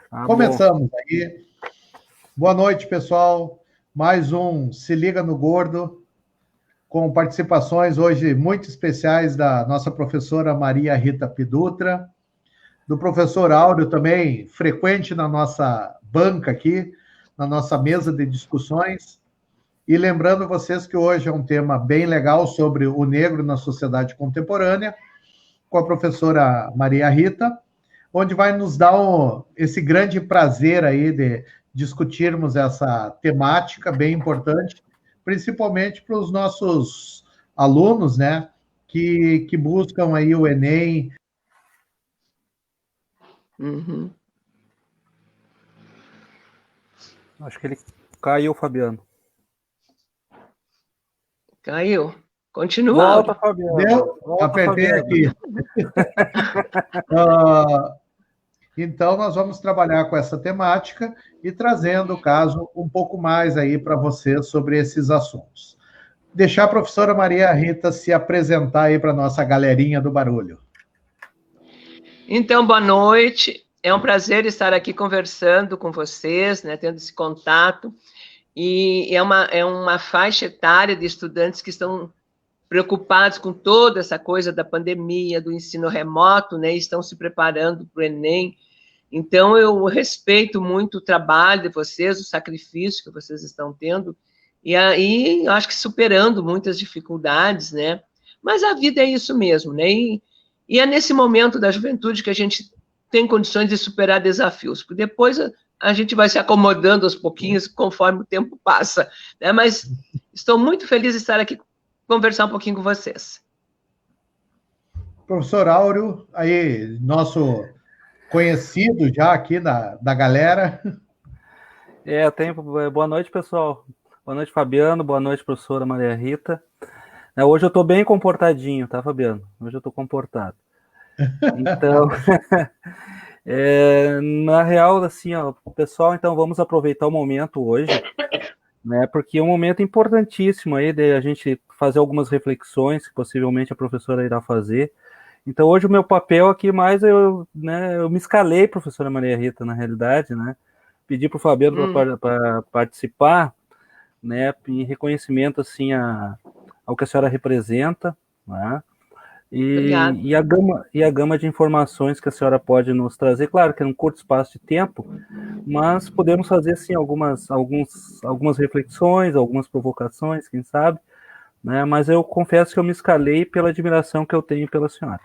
Começamos aí. Boa noite, pessoal. Mais um Se Liga no Gordo, com participações hoje muito especiais da nossa professora Maria Rita Pidutra, do professor Áureo, também frequente na nossa banca aqui, na nossa mesa de discussões. E lembrando vocês que hoje é um tema bem legal sobre o negro na sociedade contemporânea, com a professora Maria Rita, onde vai nos dar esse grande prazer aí de discutirmos essa temática bem importante, principalmente para os nossos alunos, né, que buscam aí o Enem. Uhum. Acho que ele caiu, Fabiano. Caiu. Continua. Volta, Fabiano. Deu? Volta, Apertei Fabiano. Aqui. Então, nós vamos trabalhar com essa temática e trazendo, caso, um pouco mais aí para você sobre esses assuntos. Deixar a professora Maria Rita se apresentar aí para a nossa galerinha do barulho. Então, boa noite. É um prazer estar aqui conversando com vocês, né, tendo esse contato. E é uma faixa etária de estudantes que estão preocupados com toda essa coisa da pandemia, do ensino remoto, né, e estão se preparando para o Enem. Então, eu respeito muito o trabalho de vocês, o sacrifício que vocês estão tendo, e aí eu acho que superando muitas dificuldades, né? Mas a vida é isso mesmo, né? E é nesse momento da juventude que a gente tem condições de superar desafios, porque depois a gente vai se acomodando aos pouquinhos conforme o tempo passa, né? Mas estou muito feliz de estar aqui conversar um pouquinho com vocês. Professor Áureo, aí, nosso conhecido já aqui da galera. Boa noite, pessoal. Boa noite, Fabiano. Boa noite, professora Maria Rita. Hoje eu estou bem comportadinho, tá, Fabiano? Hoje eu estou comportado. Então, na real, assim, ó, pessoal, então vamos aproveitar o momento hoje, né? Porque é um momento importantíssimo aí de a gente fazer algumas reflexões que possivelmente a professora irá fazer. Então, hoje o meu papel aqui mais eu me escalei, professora Maria Rita, na realidade, né? Pedi para o Fabiano para participar, né? Em reconhecimento, assim, ao que a senhora representa, né? E a gama de informações que a senhora pode nos trazer, claro que é um curto espaço de tempo, mas podemos fazer, assim, algumas reflexões, algumas provocações, quem sabe, né? Mas eu confesso que eu me escalei pela admiração que eu tenho pela senhora.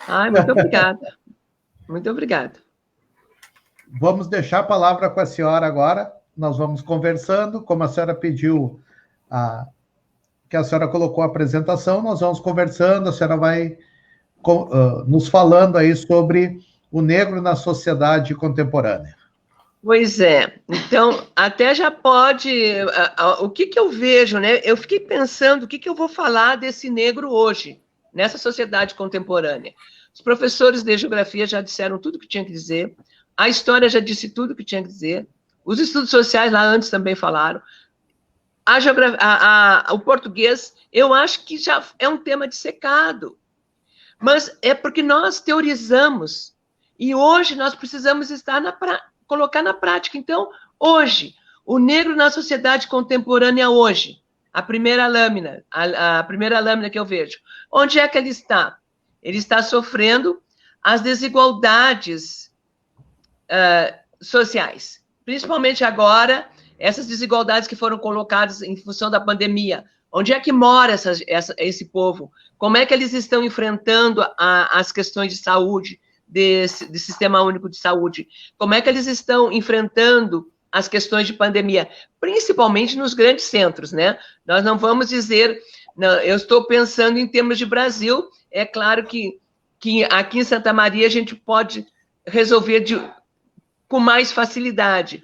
Ai, muito obrigada. Muito obrigada. Vamos deixar a palavra com a senhora agora. Nós vamos conversando, como a senhora pediu, que a senhora colocou a apresentação, nós vamos conversando, a senhora vai nos falando aí sobre o negro na sociedade contemporânea. Pois é. Então, até já pode... O que eu vejo, né? Eu fiquei pensando o que eu vou falar desse negro hoje, nessa sociedade contemporânea. Os professores de geografia já disseram tudo o que tinha que dizer, a história já disse tudo o que tinha que dizer, os estudos sociais lá antes também falaram, o português, eu acho que já é um tema dissecado, mas é porque nós teorizamos, e hoje nós precisamos colocar na prática. Então, hoje, o negro na sociedade contemporânea hoje, a primeira lâmina que eu vejo, onde é que ele está? Ele está sofrendo as desigualdades sociais, principalmente agora, essas desigualdades que foram colocadas em função da pandemia. Onde é que mora esse povo? Como é que eles estão enfrentando as questões de saúde, de Sistema Único de Saúde? Como é que eles estão enfrentando as questões de pandemia? Principalmente nos grandes centros, né? Nós não vamos dizer... Não, eu estou pensando em termos de Brasil. É claro que aqui em Santa Maria a gente pode resolver com mais facilidade.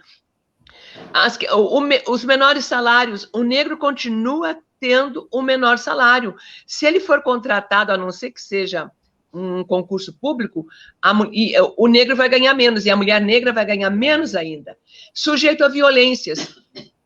Os menores salários, o negro continua tendo o menor salário. Se ele for contratado, a não ser que seja um concurso público, o negro vai ganhar menos, e a mulher negra vai ganhar menos ainda. Sujeito a violências.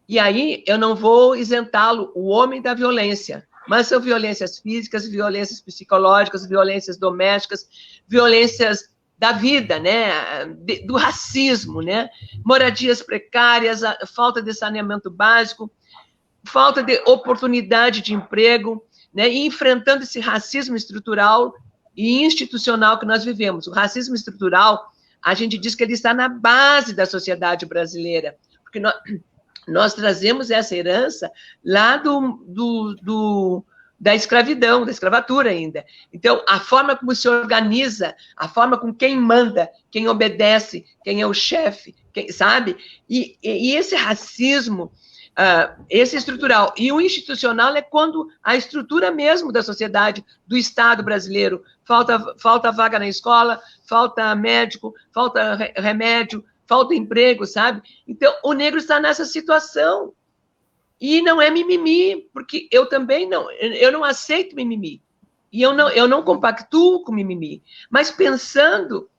E aí eu não vou isentá-lo, o homem, da violência, mas são violências físicas, violências psicológicas, violências domésticas, violências da vida, né, do racismo, né, moradias precárias, a falta de saneamento básico, falta de oportunidade de emprego, né, e enfrentando esse racismo estrutural e institucional que nós vivemos. O racismo estrutural, a gente diz que ele está na base da sociedade brasileira, porque nós trazemos essa herança lá da escravidão, da escravatura ainda. Então, a forma como se organiza, a forma com quem manda, quem obedece, quem é o chefe, sabe? E esse racismo, esse estrutural. E o institucional é quando a estrutura mesmo da sociedade, do Estado brasileiro, falta vaga na escola, falta médico, falta remédio, falta emprego, sabe? Então, o negro está nessa situação. E não é mimimi, porque eu também não, eu não aceito mimimi. E eu não compactuo com mimimi. Mas pensando,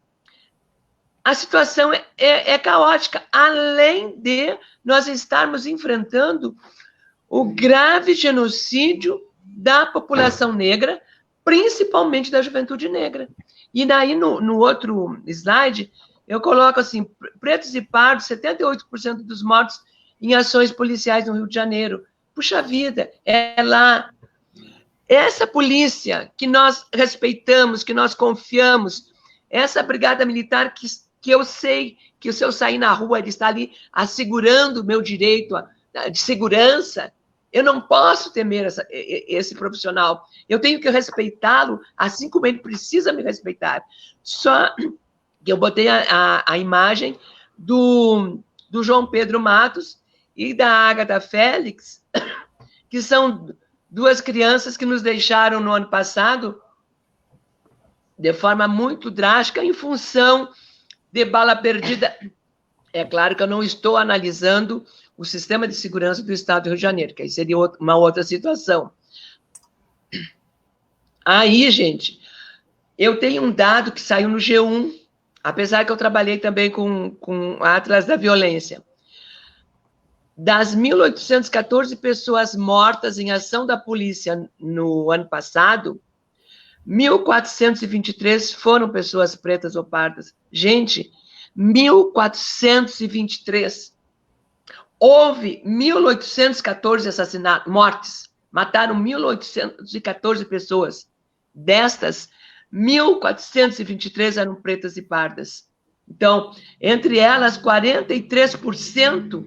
a situação é caótica, além de nós estarmos enfrentando o grave genocídio da população negra, principalmente da juventude negra. E daí, no outro slide, eu coloco assim, pretos e pardos, 78% dos mortos em ações policiais no Rio de Janeiro. Puxa vida, é lá. Essa polícia que nós respeitamos, que nós confiamos, essa brigada militar que eu sei que se eu sair na rua, ele está ali assegurando o meu direito de segurança, eu não posso temer esse profissional. Eu tenho que respeitá-lo, assim como ele precisa me respeitar. Só que eu botei a imagem do João Pedro Matos e da Agatha Félix, que são duas crianças que nos deixaram no ano passado de forma muito drástica em função de bala perdida. É claro que eu não estou analisando o sistema de segurança do Estado do Rio de Janeiro, que aí seria uma outra situação. Aí, gente, eu tenho um dado que saiu no G1, apesar que eu trabalhei também com Atlas da Violência. Das 1.814 pessoas mortas em ação da polícia no ano passado, 1.423 foram pessoas pretas ou pardas. Gente, 1.423. Houve 1.814 assassinatos, mortes. Mataram 1.814 pessoas. Destas, 1.423 eram pretas e pardas. Então, entre elas, 43%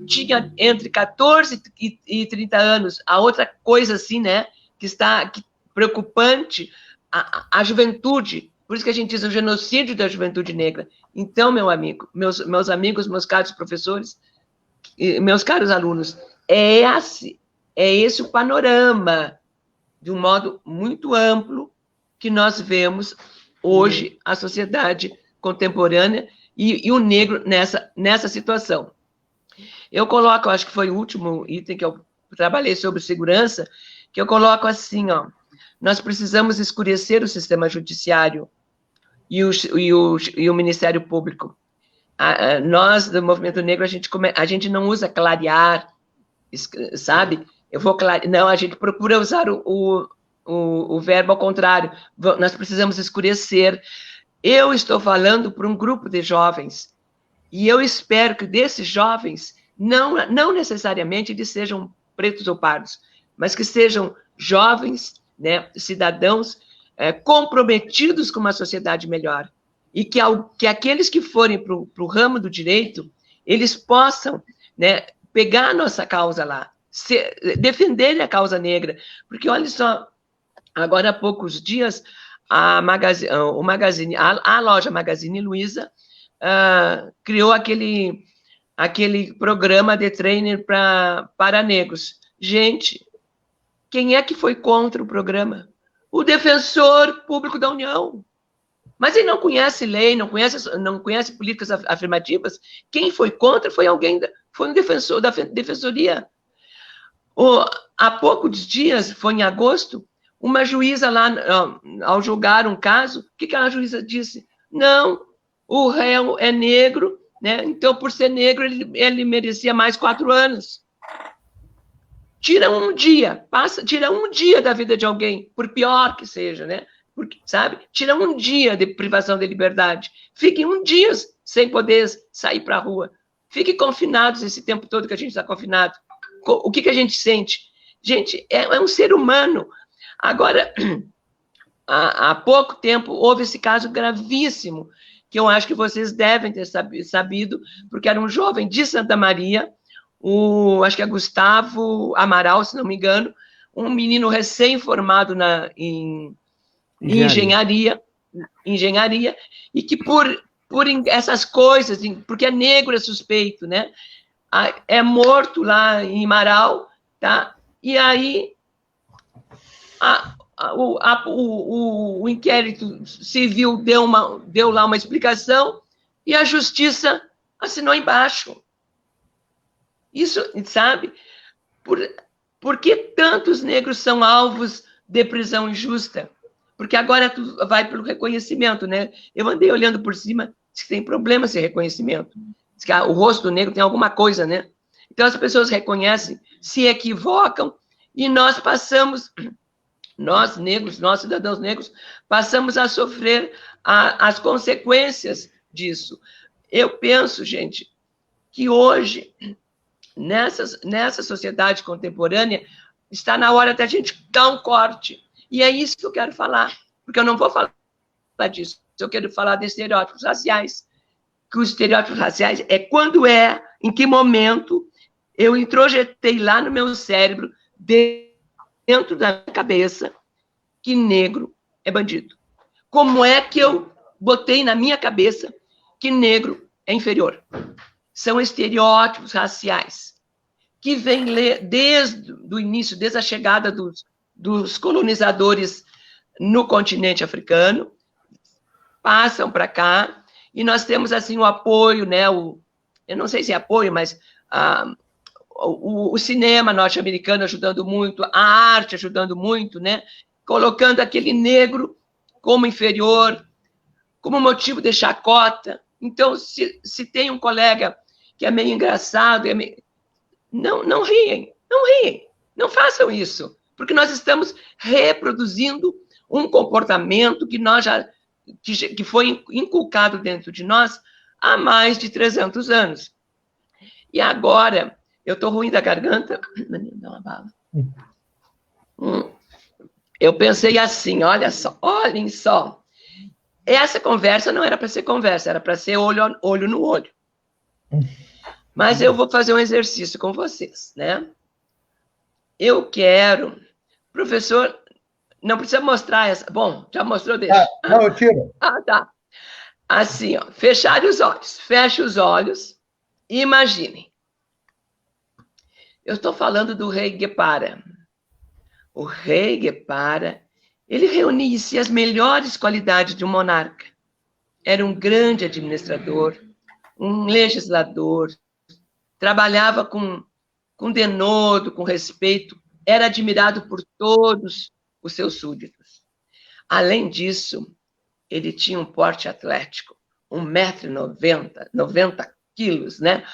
tinha entre 14 e 30 anos. A outra coisa, assim, né, que está preocupante, a juventude. Por isso que a gente diz o genocídio da juventude negra. Então, meu amigo, meus amigos, meus caros professores, meus caros alunos, é esse o panorama, de um modo muito amplo, que nós vemos hoje a sociedade contemporânea e o negro nessa situação. Eu coloco, acho que foi o último item que eu trabalhei sobre segurança, que eu coloco assim, ó, nós precisamos escurecer o sistema judiciário e o Ministério Público. Nós, do Movimento Negro, a gente não usa clarear, sabe? Não, a gente procura usar o verbo ao contrário. Nós precisamos escurecer. Eu estou falando para um grupo de jovens, e eu espero que desses jovens, não necessariamente eles sejam pretos ou pardos, mas que sejam jovens, né, cidadãos comprometidos com uma sociedade melhor. E que aqueles que forem para o ramo do direito, eles possam, né, pegar a nossa causa lá, defender a causa negra. Porque, olha só, agora há poucos dias, a loja Magazine Luiza criou aquele programa de trainer para negros. Gente, quem é que foi contra o programa? O Defensor Público da União. Mas ele não conhece lei, não conhece políticas afirmativas. Quem foi contra foi um defensor da Defensoria. Há poucos dias, foi em agosto, uma juíza lá, ao julgar um caso, o que a juíza disse? Não, o réu é negro, né? Então, por ser negro, ele merecia mais 4 anos. Tira um dia da vida de alguém, por pior que seja, né? porque, sabe? Tira um dia de privação de liberdade. Fiquem um dia sem poder sair para a rua. Fiquem confinados esse tempo todo que a gente está confinado. O que a gente sente? Gente, é um ser humano. Agora, há pouco tempo, houve esse caso gravíssimo, que eu acho que vocês devem ter sabido, porque era um jovem de Santa Maria, acho que é Gustavo Amaral, se não me engano, um menino recém-formado em engenharia, e que por essas coisas, porque é negro, é suspeito, né? É morto lá em Marau, tá? E aí o inquérito civil deu lá uma explicação e a justiça assinou embaixo. Isso, sabe? Por que tantos negros são alvos de prisão injusta? Porque agora tudo vai pelo reconhecimento, né? Eu andei olhando por cima, diz que tem problema esse reconhecimento. Diz que o rosto do negro tem alguma coisa, né? Então as pessoas reconhecem, se equivocam, e nós passamos, nós negros, nós cidadãos negros, passamos a sofrer as consequências disso. Eu penso, gente, que hoje, nessa sociedade contemporânea, está na hora da gente dar um corte. E é isso que eu quero falar, porque eu não vou falar disso, eu quero falar de estereótipos raciais. Que os estereótipos raciais em que momento eu introjetei lá no meu cérebro, dentro da minha cabeça, que negro é bandido. Como é que eu botei na minha cabeça que negro é inferior? São estereótipos raciais que vêm desde o início, desde a chegada dos colonizadores no continente africano, passam para cá, e nós temos, assim, o apoio, né, eu não sei se é apoio, mas o cinema norte-americano ajudando muito, a arte ajudando muito, né, colocando aquele negro como inferior, como motivo de chacota. Então, se tem um colega que é meio engraçado, não riem, não façam isso, porque nós estamos reproduzindo um comportamento que foi inculcado dentro de nós há mais de 300 anos. E agora, eu estou ruim da garganta, dá uma bala. Eu pensei assim, olhem só, essa conversa não era para ser conversa, era para ser olho no olho. Mas eu vou fazer um exercício com vocês, né? Eu quero, professor, não precisa mostrar essa. Bom, já mostrou, deixa. Não, eu tiro. Tá. Assim, ó, fecharem os olhos. Feche os olhos e imaginem. Eu estou falando do rei Guepara. O rei Guepara, ele reunia em si as melhores qualidades de um monarca. Era um grande administrador, um legislador, trabalhava com denodo, com respeito, era admirado por todos os seus súditos. Além disso, ele tinha um porte atlético, 1,90 m, 90 quilos, né?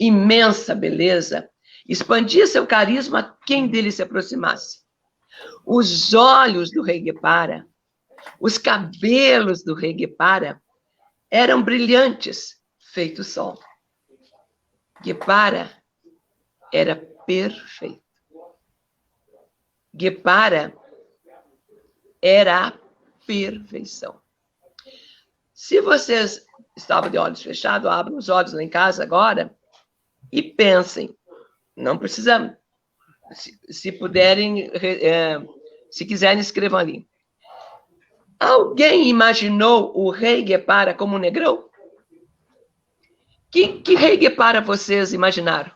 Imensa beleza, expandia seu carisma a quem dele se aproximasse. Os olhos do rei Guepara, os cabelos do rei Guepara eram brilhantes, feito sol. Guepara era perfeito. Guepara era a perfeição. Se vocês estavam de olhos fechados, abram os olhos lá em casa agora e pensem. Não precisa, se puderem, se quiserem, escrevam ali. Alguém imaginou o rei Guepara como um negrão? Que rei Guepara vocês imaginaram?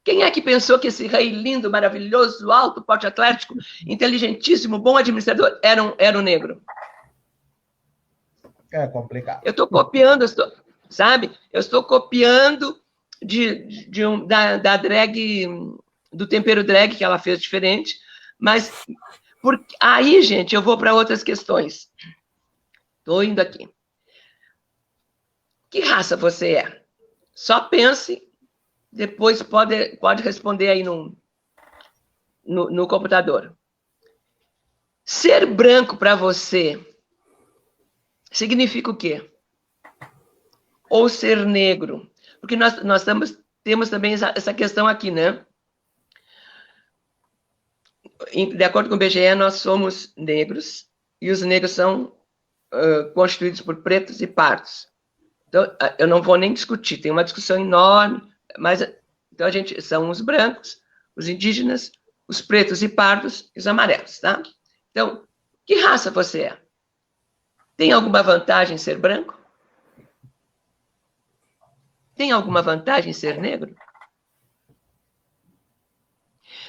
Quem é que pensou que esse rei lindo, maravilhoso, alto, porte atlético, inteligentíssimo, bom administrador, era um negro? É complicado. Eu estou copiando, sabe? Eu estou copiando da drag, do tempero drag que ela fez diferente, mas aí, gente, eu vou para outras questões. Estou indo aqui. Que raça você é? Só pense, depois pode responder aí no computador. Ser branco para você significa o quê? Ou ser negro? Porque nós temos também essa questão aqui, né? De acordo com o IBGE, nós somos negros, e os negros são constituídos por pretos e pardos. Então, eu não vou nem discutir, tem uma discussão enorme, mas então são os brancos, os indígenas, os pretos e pardos e os amarelos, tá? Então, que raça você é? Tem alguma vantagem em ser branco? Tem alguma vantagem em ser negro?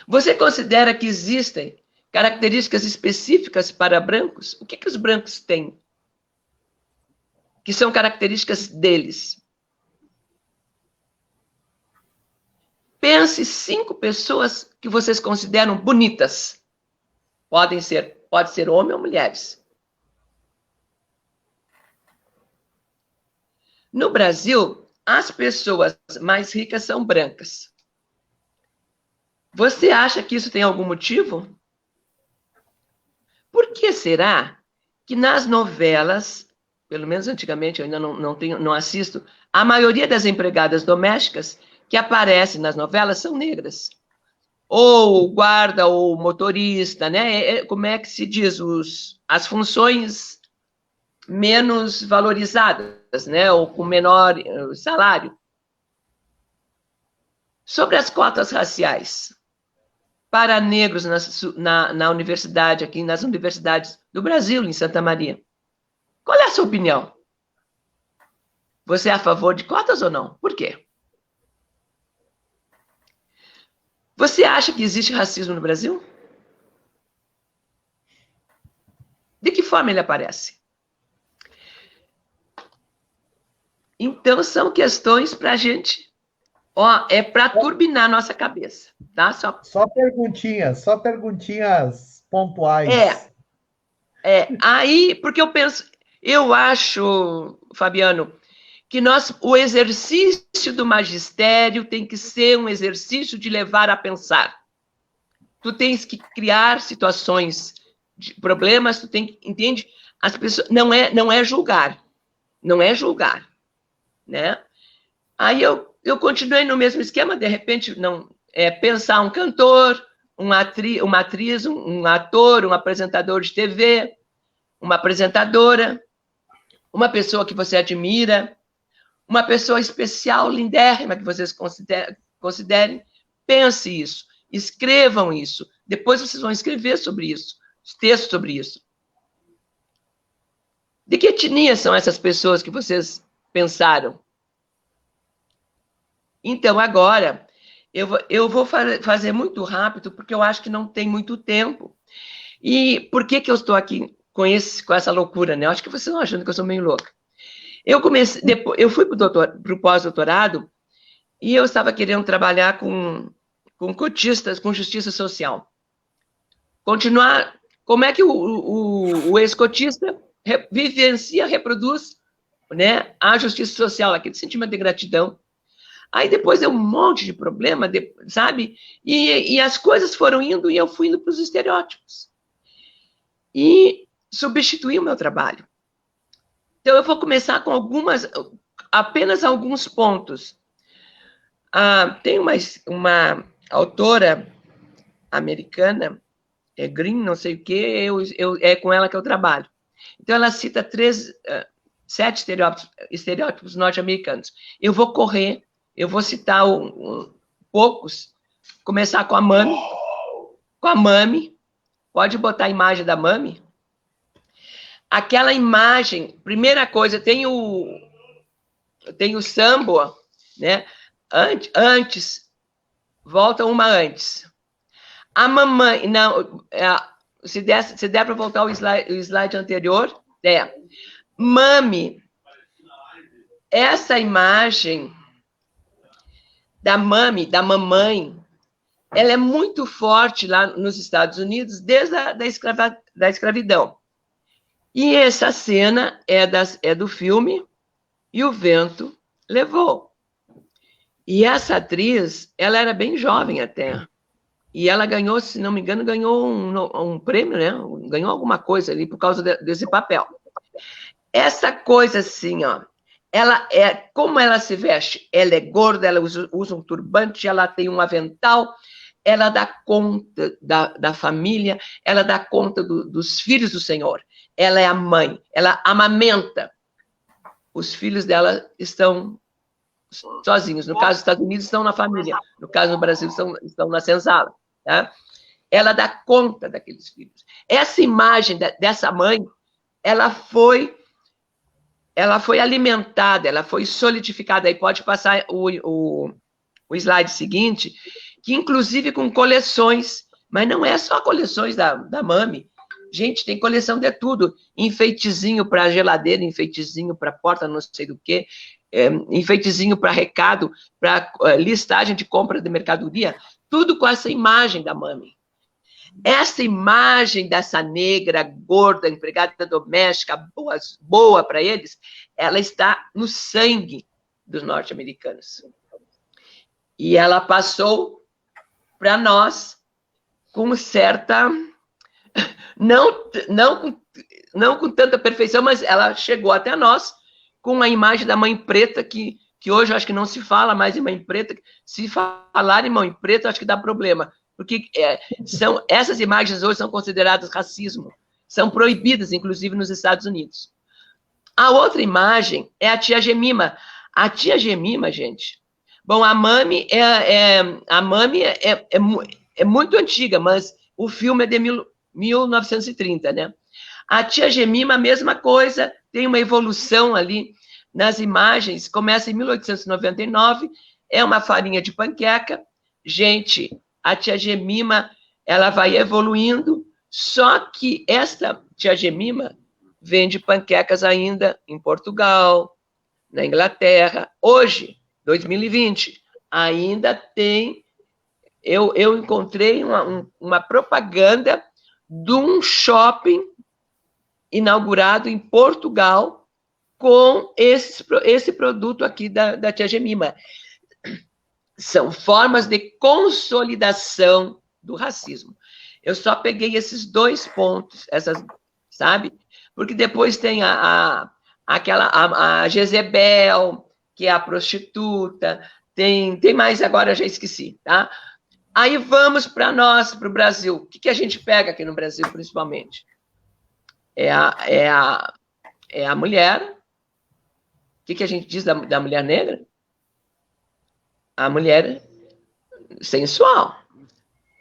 Você considera que existem características específicas para brancos? O que os brancos têm? Que são características deles. Pense 5 pessoas que vocês consideram bonitas. Pode ser homem ou mulheres. No Brasil, as pessoas mais ricas são brancas. Você acha que isso tem algum motivo? Por que será que nas novelas, pelo menos antigamente, eu ainda não assisto, a maioria das empregadas domésticas que aparecem nas novelas são negras? Ou guarda, ou motorista, né? Como é que se diz? As funções menos valorizadas, né? Ou com menor salário. Sobre as cotas raciais para negros na universidade, aqui nas universidades do Brasil, em Santa Maria. Qual é a sua opinião? Você é a favor de cotas ou não? Por quê? Você acha que existe racismo no Brasil? De que forma ele aparece? Então, são questões para a gente... é para turbinar a nossa cabeça, tá? Só perguntinhas pontuais. Aí, porque eu acho, Fabiano, que o exercício do magistério tem que ser um exercício de levar a pensar. Tu tens que criar situações de problemas, tu tem que, entende? As pessoas, não é julgar, né? Aí eu continuei no mesmo esquema, de repente, pensar um cantor, uma atriz, um ator, um apresentador de TV, uma apresentadora, uma pessoa que você admira, uma pessoa especial, lindérrima, que vocês considerem. Pense isso, escrevam isso. Depois vocês vão escrever sobre isso, textos sobre isso. De que etnia são essas pessoas que vocês pensaram? Então, agora, eu vou fazer muito rápido, porque eu acho que não tem muito tempo. E por que eu estou aqui com essa loucura, né? Eu acho que vocês estão achando que eu sou meio louca. Eu fui para o pós-doutorado e eu estava querendo trabalhar com cotistas, com justiça social. Continuar... Como é que o ex-cotista vivencia, reproduz, né, a justiça social, aquele sentimento de gratidão. Aí depois deu um monte de problema, sabe? E as coisas foram indo e eu fui indo para os estereótipos. E substituí o meu trabalho. Então, eu vou começar com apenas alguns pontos. Tem uma autora americana, Green, não sei o quê, é com ela que eu trabalho. Então, ela cita 7 estereótipos norte-americanos. Eu vou citar poucos, começar com a Mami. Pode botar a imagem da Mami. Aquela imagem, primeira coisa, tem o Sambo, né? Antes, volta uma antes. A mamãe, não, se der para voltar o slide anterior, Mami, essa imagem da Mami, da mamãe, ela é muito forte lá nos Estados Unidos, desde da escravidão. E essa cena é do filme E o Vento Levou. E essa atriz, ela era bem jovem até. e ela ganhou, se não me engano, ganhou um prêmio, né? Ganhou alguma coisa ali por causa desse papel. Essa coisa assim, ó, como ela se veste? Ela é gorda, ela usa um turbante, ela tem um avental, ela dá conta da família, ela dá conta dos filhos do Senhor. Ela é a mãe, ela amamenta. Os filhos dela estão sozinhos. No caso dos Estados Unidos, estão na família. No caso do Brasil, estão na senzala. Tá? Ela dá conta daqueles filhos. Essa imagem dessa mãe, ela foi alimentada, ela foi solidificada. Aí pode passar o slide seguinte, que inclusive com coleções, mas não é só coleções da Mami. Gente, tem coleção de tudo. Enfeitezinho para geladeira, enfeitezinho para porta, não sei do que, enfeitezinho para recado, para listagem de compra de mercadoria, tudo com essa imagem da Mami. Essa imagem dessa negra, gorda, empregada doméstica, boa para eles, ela está no sangue dos norte-americanos. E ela passou para nós com certa... Não com tanta perfeição, mas ela chegou até nós com a imagem da mãe preta, que hoje eu acho que não se fala mais em mãe preta. Se falar em mãe preta, eu acho que dá problema. Porque essas imagens hoje são consideradas racismo. São proibidas, inclusive, nos Estados Unidos. A outra imagem é a tia Jemima. A tia Jemima, gente... Bom, a Mami é muito antiga, mas o filme é de 1930, né? A tia Jemima, a mesma coisa, tem uma evolução ali nas imagens, começa em 1899, é uma farinha de panqueca. Gente, a tia Jemima, ela vai evoluindo, só que esta tia Jemima vende panquecas ainda em Portugal, na Inglaterra. Hoje, 2020, ainda tem... Eu encontrei uma propaganda de um shopping inaugurado em Portugal com esse produto aqui da tia Jemima. São formas de consolidação do racismo. Eu só peguei esses 2 pontos, sabe? Porque depois tem a Jezebel, que é a prostituta, tem mais agora, eu já esqueci, tá? Aí vamos para nós, para o Brasil. O que a gente pega aqui no Brasil, principalmente? É a mulher. O que a gente diz da mulher negra? A mulher sensual.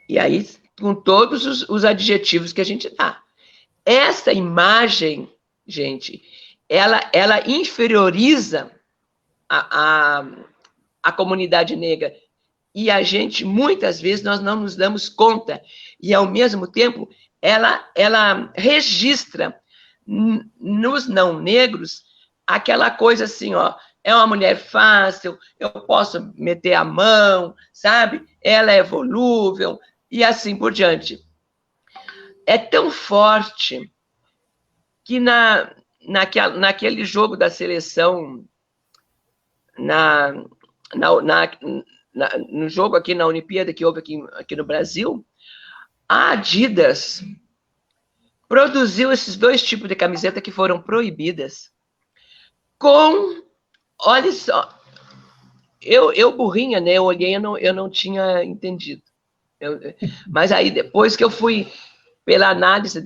E aí, com todos os adjetivos que a gente dá. Essa imagem, gente, ela inferioriza a comunidade negra. E a gente, muitas vezes, nós não nos damos conta. E, ao mesmo tempo, ela registra nos não negros aquela coisa assim, ó, é uma mulher fácil, eu posso meter a mão, sabe? Ela é volúvel, e assim por diante. É tão forte que naquele jogo da seleção, no jogo aqui na Olimpíada que houve aqui no Brasil, a Adidas produziu esses 2 tipos de camiseta que foram proibidas olha só, eu burrinha, né, eu olhei, eu não tinha entendido. Mas aí, depois que eu fui pela análise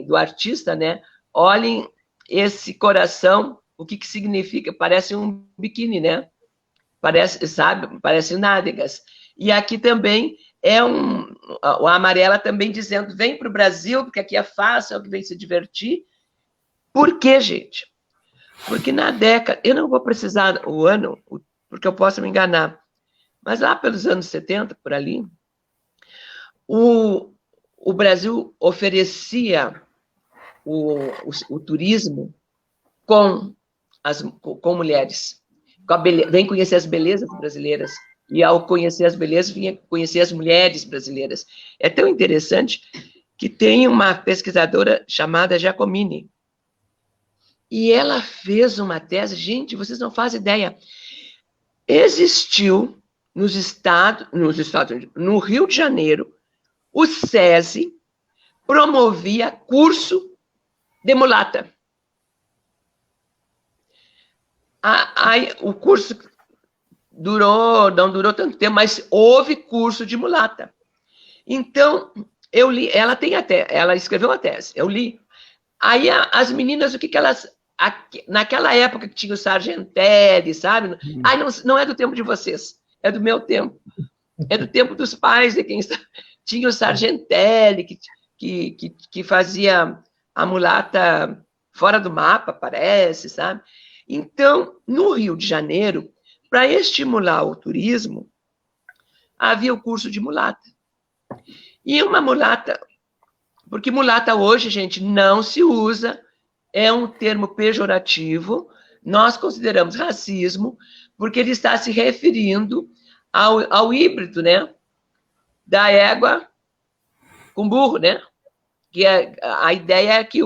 do artista, né, olhem esse coração, o que significa, parece um biquíni, né? Parece nádegas. E aqui também a amarela também dizendo, vem para o Brasil, porque aqui é fácil, é o que vem se divertir. Por quê, gente? Porque na década, eu não vou precisar o ano, porque eu posso me enganar, mas lá pelos anos 70, por ali, o Brasil oferecia o turismo com mulheres. Vem conhecer as belezas brasileiras. E, ao conhecer as belezas, vinha conhecer as mulheres brasileiras. É tão interessante que tem uma pesquisadora chamada Giacomini. E ela fez uma tese, gente, vocês não fazem ideia. Existiu nos Estados Unidos, no Rio de Janeiro, o SESI promovia curso de mulata. O curso não durou tanto tempo, mas houve curso de mulata. Então, eu li, ela escreveu uma tese, eu li. Aí as meninas, o que elas... Naquela época que tinha o Sargentelli, sabe? Ai, não é do tempo de vocês, é do meu tempo. É do tempo dos pais de quem tinha o Sargentelli, que fazia a mulata fora do mapa, parece, sabe? Então, no Rio de Janeiro, para estimular o turismo, havia o curso de mulata. E uma mulata, porque mulata hoje, gente, não se usa, é um termo pejorativo, nós consideramos racismo, porque ele está se referindo ao híbrido, né? Da égua com burro, né? Que a ideia é que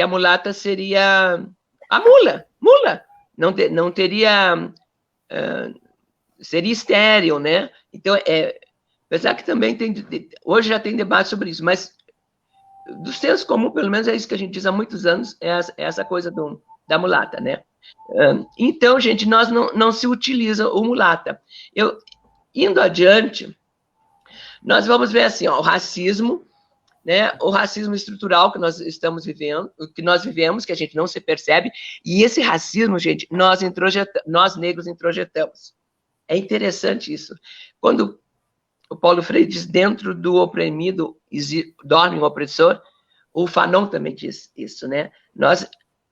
a mulata seria a mula. Não teria... seria estéril, né? Então, apesar que também hoje já tem debate sobre isso, mas do senso comum, pelo menos é isso que a gente diz há muitos anos, é essa coisa da mulata, né? Então, gente, nós não se utiliza o mulata. Indo adiante, nós vamos ver assim, ó, o racismo, né? O racismo estrutural que nós estamos vivendo, que nós vivemos, que a gente não se percebe, e esse racismo, gente, nós negros introjetamos. É interessante isso. Quando o Paulo Freire diz, dentro do oprimido dorme um opressor, o Fanon também diz isso, né?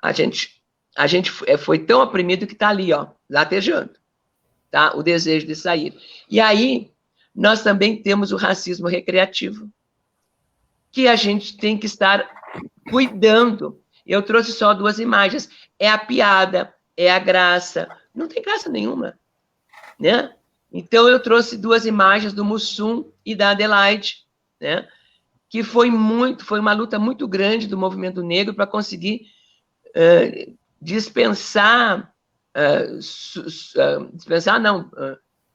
A gente foi tão oprimido que está ali, ó, latejando, tá? O desejo de sair. E aí, nós também temos o racismo recreativo, que a gente tem que estar cuidando. Eu trouxe só 2 imagens. É a piada, é a graça. Não tem graça nenhuma, né? Então, eu trouxe 2 imagens do Mussum e da Adelaide, né? Que foi uma luta muito grande do movimento negro para conseguir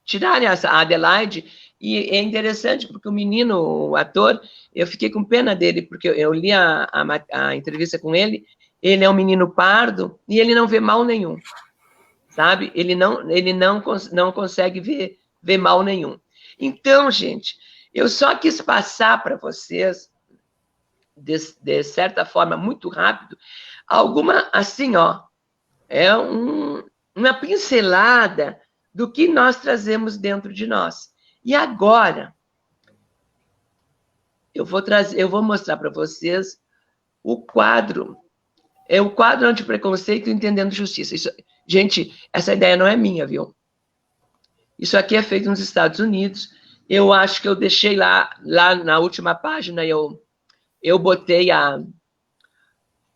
tirar a Adelaide. E é interessante, porque o menino, o ator, eu fiquei com pena dele, porque eu li a entrevista com ele, ele é um menino pardo e ele não vê mal nenhum. Sabe? Ele não consegue ver mal nenhum. Então, gente, eu só quis passar para vocês, de certa forma, muito rápido, assim, ó, uma pincelada do que nós trazemos dentro de nós. E agora, eu vou mostrar para vocês o quadro Antipreconceito Entendendo Justiça. Gente, essa ideia não é minha, viu? Isso aqui é feito nos Estados Unidos. Eu acho que eu deixei lá na última página, eu botei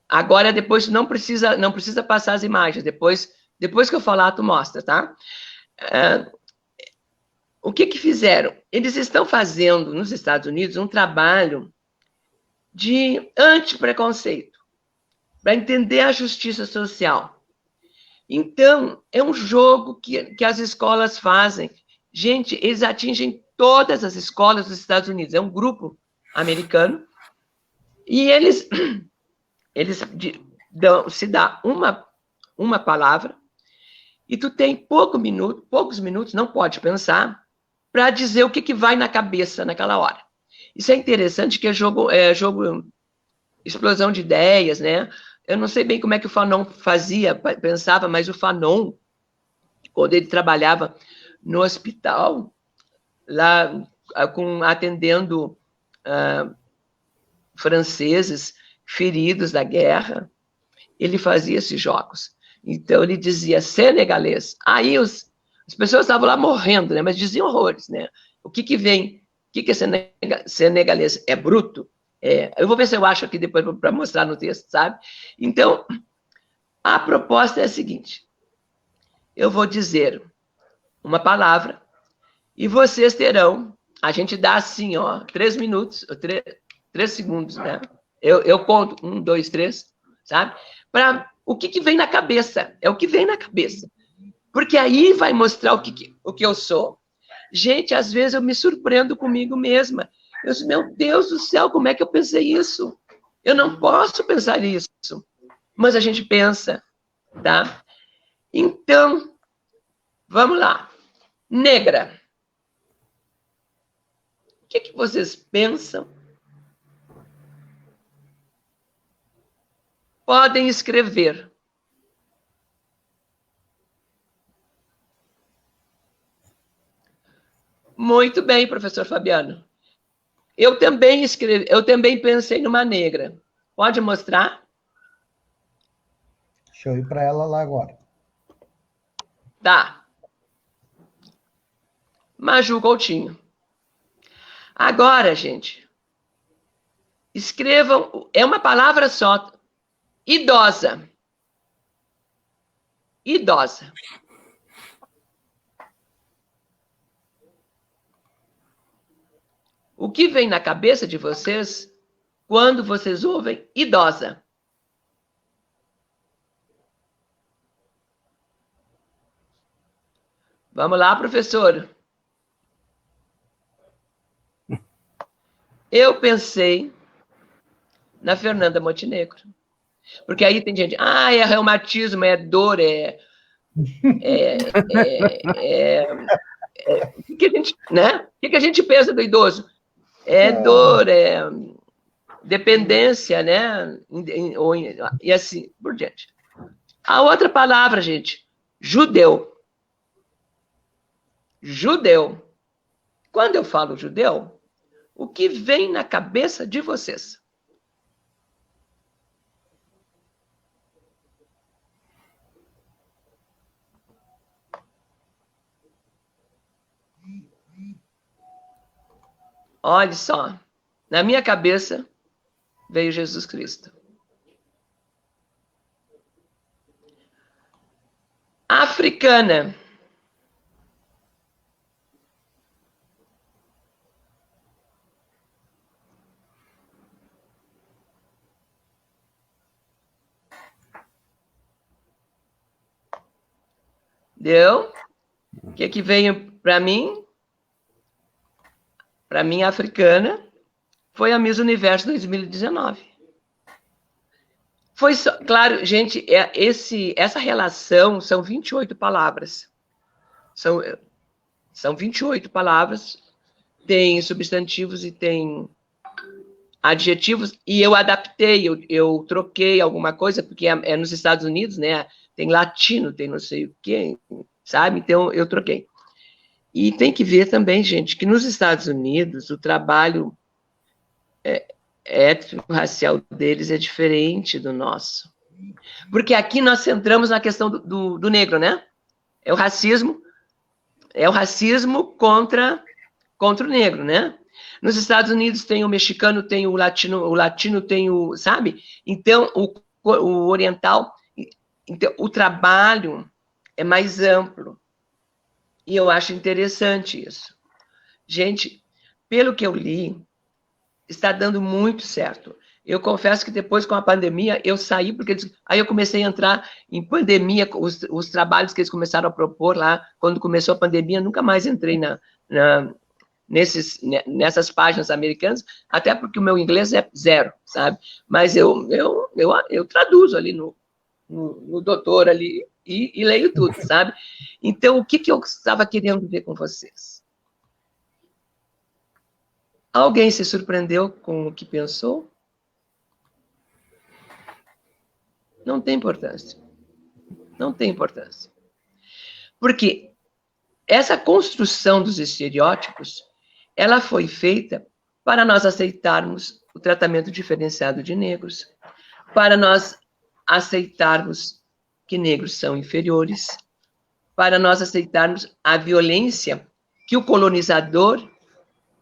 Agora, depois, não precisa passar as imagens. Depois que eu falar, tu mostra, tá? O que fizeram? Eles estão fazendo, nos Estados Unidos, um trabalho de antipreconceito, para entender a justiça social. Então, é um jogo que as escolas fazem. Gente, eles atingem todas as escolas dos Estados Unidos. É um grupo americano. E eles se dá uma palavra e tu tem poucos minutos, não pode pensar, para dizer o que vai na cabeça naquela hora. Isso é interessante, que é jogo explosão de ideias, né? Eu não sei bem como é que o Fanon pensava, mas o Fanon, quando ele trabalhava no hospital, lá atendendo franceses feridos da guerra, ele fazia esses jogos. Então, ele dizia senegalês. Aí as pessoas estavam lá morrendo, né? Mas diziam horrores, né? O que vem? O que é senegalês? É bruto? Eu vou ver se eu acho aqui depois para mostrar no texto, sabe? Então, a proposta é a seguinte. Eu vou dizer uma palavra e vocês terão, a gente dá assim, ó, 3 minutos, 3 segundos, né? Eu conto 1, 2, 3, sabe? Para o que vem na cabeça, é o que vem na cabeça. Porque aí vai mostrar o que eu sou. Gente, às vezes eu me surpreendo comigo mesma. Eu disse, meu Deus do céu, como é que eu pensei isso? Eu não posso pensar isso. Mas a gente pensa, tá? Então, vamos lá. Negra. O que vocês pensam? Podem escrever. Muito bem, professor Fabiano. Eu também pensei numa negra. Pode mostrar? Deixa eu ir para ela lá agora. Tá. Maju Coutinho. Agora, gente, escrevam, é uma palavra só. Idosa. Idosa. O que vem na cabeça de vocês quando vocês ouvem idosa? Vamos lá, professor. Eu pensei na Fernanda Montenegro. Porque aí tem gente, é reumatismo, é dor, o que a gente, né? O que a gente pensa do idoso? É dor, é dependência, né? E assim por diante. A outra palavra, gente, judeu. Judeu. Quando eu falo judeu, o que vem na cabeça de vocês? Olha só, na minha cabeça veio Jesus Cristo. Africana. Deu? O que veio para mim? Para mim, africana, foi a Miss Universo 2019. Foi só, claro, gente, essa relação são 28 palavras. São 28 palavras, tem substantivos e tem adjetivos, e eu adaptei, eu troquei alguma coisa, porque é nos Estados Unidos, né? Tem latino, tem não sei o quê, sabe? Então, eu troquei. E tem que ver também, gente, que nos Estados Unidos o trabalho étnico-racial deles é diferente do nosso. Porque aqui nós centramos na questão do negro, né? É o racismo contra o negro, né? Nos Estados Unidos tem o mexicano, tem o latino tem o, sabe? Então, o oriental, então, o trabalho é mais amplo. E eu acho interessante isso. Gente, pelo que eu li, está dando muito certo. Eu confesso que depois, com a pandemia, eu saí, porque aí eu comecei a entrar em pandemia, os trabalhos que eles começaram a propor lá, quando começou a pandemia, nunca mais entrei nessas páginas americanas, até porque o meu inglês é zero, sabe? Mas eu traduzo ali no doutor ali e leio tudo, sabe? Então, o que eu estava querendo ver com vocês? Alguém se surpreendeu com o que pensou? Não tem importância. Não tem importância. Porque essa construção dos estereótipos, ela foi feita para nós aceitarmos o tratamento diferenciado de negros, para nós aceitarmos que negros são inferiores, para nós aceitarmos a violência que o colonizador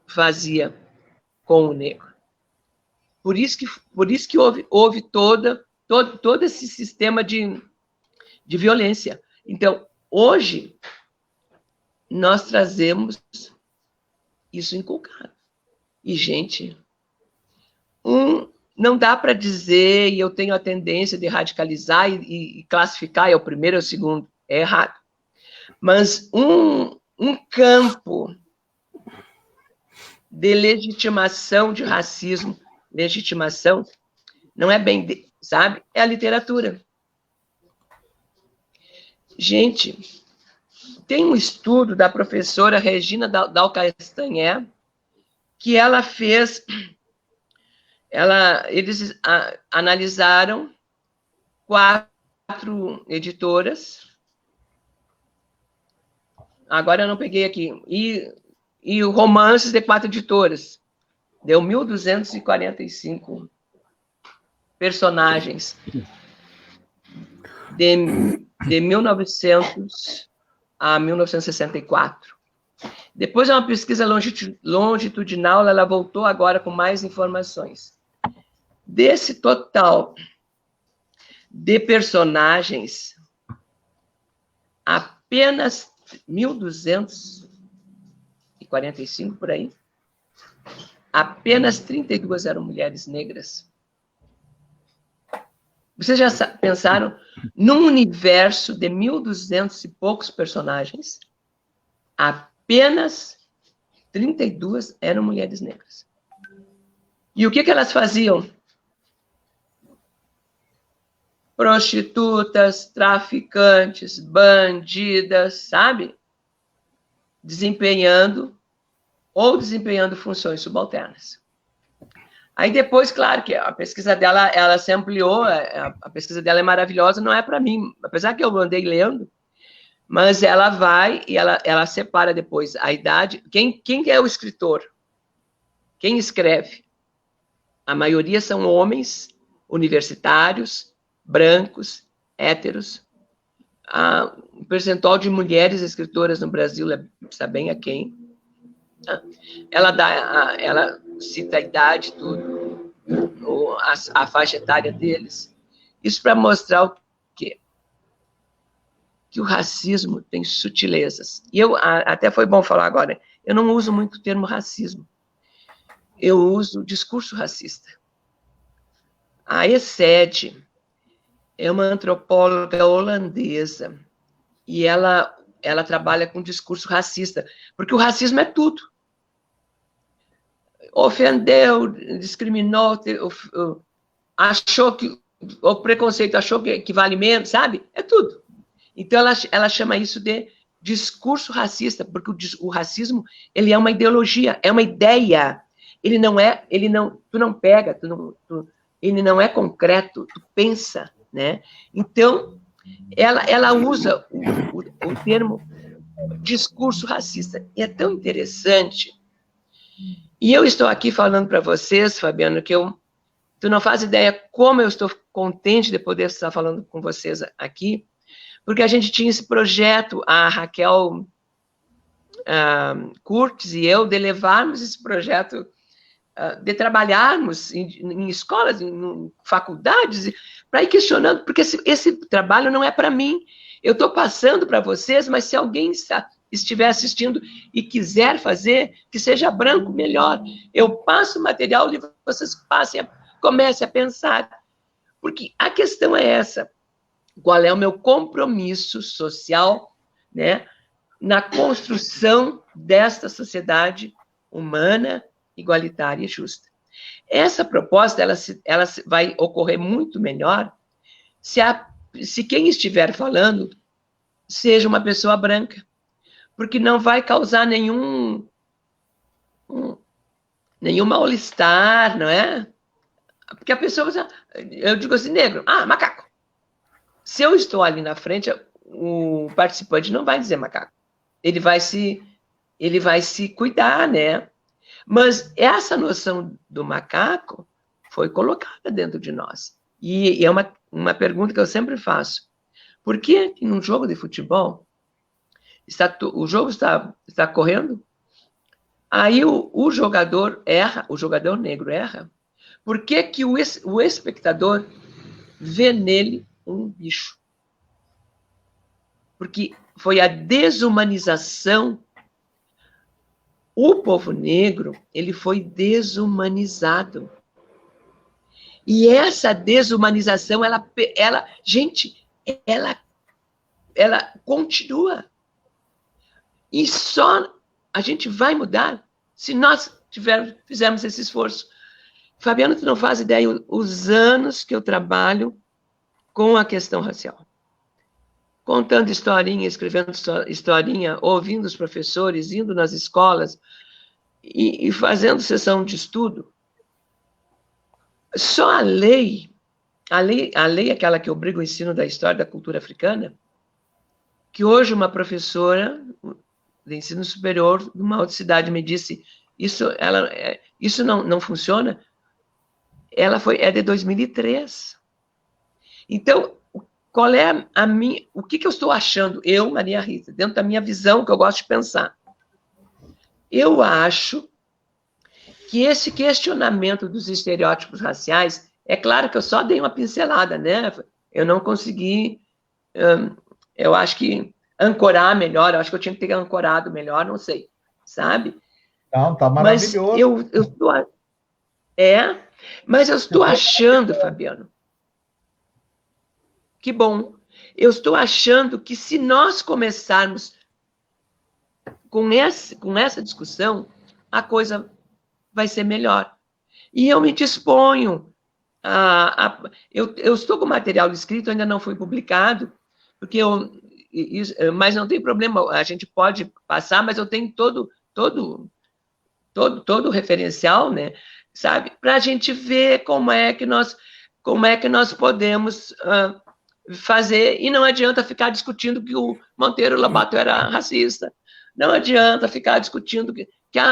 fazia com o negro. Por isso que houve todo esse sistema de violência. Então, hoje, nós trazemos isso inculcado. E, gente, não dá para dizer, e eu tenho a tendência de radicalizar e classificar, é o primeiro ou o segundo, é errado. Mas um campo de legitimação de racismo, legitimação, não é bem, sabe? É a literatura. Gente, tem um estudo da professora Regina Dalcastanhé, que ela fez, eles analisaram 4 editoras, agora eu não peguei aqui, e o romances de 4 editoras, deu 1.245 personagens, de 1900 a 1964. Depois de uma pesquisa longitudinal, ela voltou agora com mais informações. Desse total de personagens, apenas 1.245 por aí, apenas 32 eram mulheres negras. Vocês já pensaram num universo de 1.200 e poucos personagens, apenas 32 eram mulheres negras. E o que elas faziam? Prostitutas, traficantes, bandidas, sabe? Desempenhando funções subalternas. Aí depois, claro, que a pesquisa dela, ela se ampliou, a pesquisa dela é maravilhosa, não é para mim, apesar que eu andei lendo, mas ela vai e ela separa depois a idade. Quem é o escritor? Quem escreve? A maioria são homens universitários, brancos, héteros. O percentual de mulheres escritoras no Brasil está bem aquém. Ela cita a idade, tudo, a faixa etária deles. Isso para mostrar o quê? Que o racismo tem sutilezas. E até foi bom falar agora, eu não uso muito o termo racismo. Eu uso discurso racista. A Essede é uma antropóloga holandesa e ela trabalha com discurso racista, porque o racismo é tudo. Ofendeu, discriminou, achou que o preconceito achou que vale menos, sabe? É tudo. Então ela chama isso de discurso racista, porque o racismo, ele é uma ideologia, é uma ideia. Ele não é concreto, tu pensa, né? Então ela usa o termo discurso racista. E é tão interessante. E eu estou aqui falando para vocês, Fabiano, que tu não faz ideia como eu estou contente de poder estar falando com vocês aqui, porque a gente tinha esse projeto, a Raquel Curtis e eu, de levarmos esse projeto, de trabalharmos em escolas, em faculdades, para ir questionando, porque esse trabalho não é para mim. Eu estou passando para vocês, mas se alguém estiver assistindo e quiser fazer, que seja branco, melhor. Eu passo o material e vocês comecem a pensar. Porque a questão é essa. Qual é o meu compromisso social, né, na construção desta sociedade humana, igualitária e justa? Essa proposta, ela vai ocorrer muito melhor se quem estiver falando seja uma pessoa branca, porque não vai causar nenhum mal-estar, não é? Porque a pessoa, eu digo assim, negro, macaco. Se eu estou ali na frente, o participante não vai dizer macaco. Ele vai se cuidar, né? Mas essa noção do macaco foi colocada dentro de nós. E é uma pergunta que eu sempre faço. Por que num jogo de futebol, o jogo está correndo, aí o jogador erra, o jogador negro erra? Por que o espectador vê nele um bicho? Porque foi a desumanização. O povo negro, ele foi desumanizado. E essa desumanização, ela continua. E só a gente vai mudar se nós fizermos esse esforço. Fabiano, tu não faz ideia os anos que eu trabalho com a questão racial. Contando historinha, escrevendo historinha, ouvindo os professores, indo nas escolas e fazendo sessão de estudo. Só a lei aquela que obriga o ensino da história da cultura africana, que hoje uma professora de ensino superior de uma outra cidade me disse, isso não funciona, é de 2003. Então, qual é o que eu estou achando, eu, Maria Rita, dentro da minha visão que eu gosto de pensar? Eu acho que esse questionamento dos estereótipos raciais, é claro que eu só dei uma pincelada, né? Eu não consegui, eu acho que ancorar melhor, eu acho que eu tinha que ter ancorado melhor, não sei, sabe? Não, tá maravilhoso. Mas eu estou achando, Fabiano, que bom, eu estou achando que se nós começarmos com essa discussão, a coisa vai ser melhor. E eu me disponho eu estou com o material escrito, ainda não foi publicado, mas não tem problema, a gente pode passar, mas eu tenho todo o referencial, né, sabe, para a gente ver como é que nós podemos fazer, e não adianta ficar discutindo que o Monteiro Lobato era racista, não adianta ficar discutindo que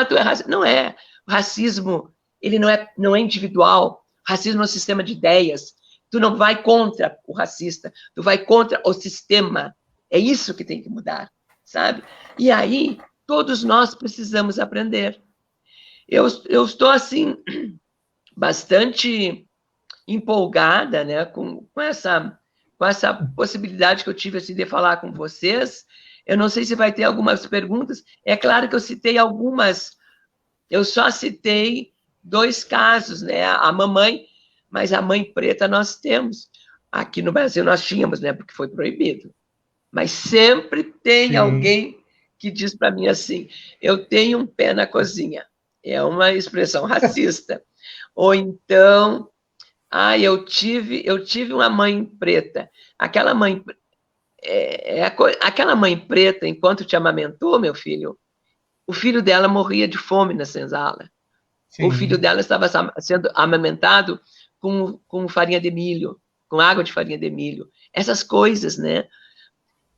tu é racista, não é. O racismo, ele não é individual, o racismo é um sistema de ideias, tu não vai contra o racista, tu vai contra o sistema, é isso que tem que mudar, sabe? E aí, todos nós precisamos aprender. Eu estou, assim, bastante empolgada, né, com essa possibilidade que eu tive, assim, de falar com vocês. Eu não sei se vai ter algumas perguntas. É claro que eu citei algumas, eu só citei 2 casos, né, a mamãe, mas a mãe preta nós temos. Aqui no Brasil nós tínhamos, né, porque foi proibido. Mas sempre tem alguém que diz para mim assim, eu tenho um pé na cozinha. É uma expressão racista. Ou então, eu tive uma mãe preta. Aquela mãe preta, enquanto te amamentou, meu filho, o filho dela morria de fome na senzala. Sim. O filho dela estava sendo amamentado com farinha de milho, com água de farinha de milho. Essas coisas, né,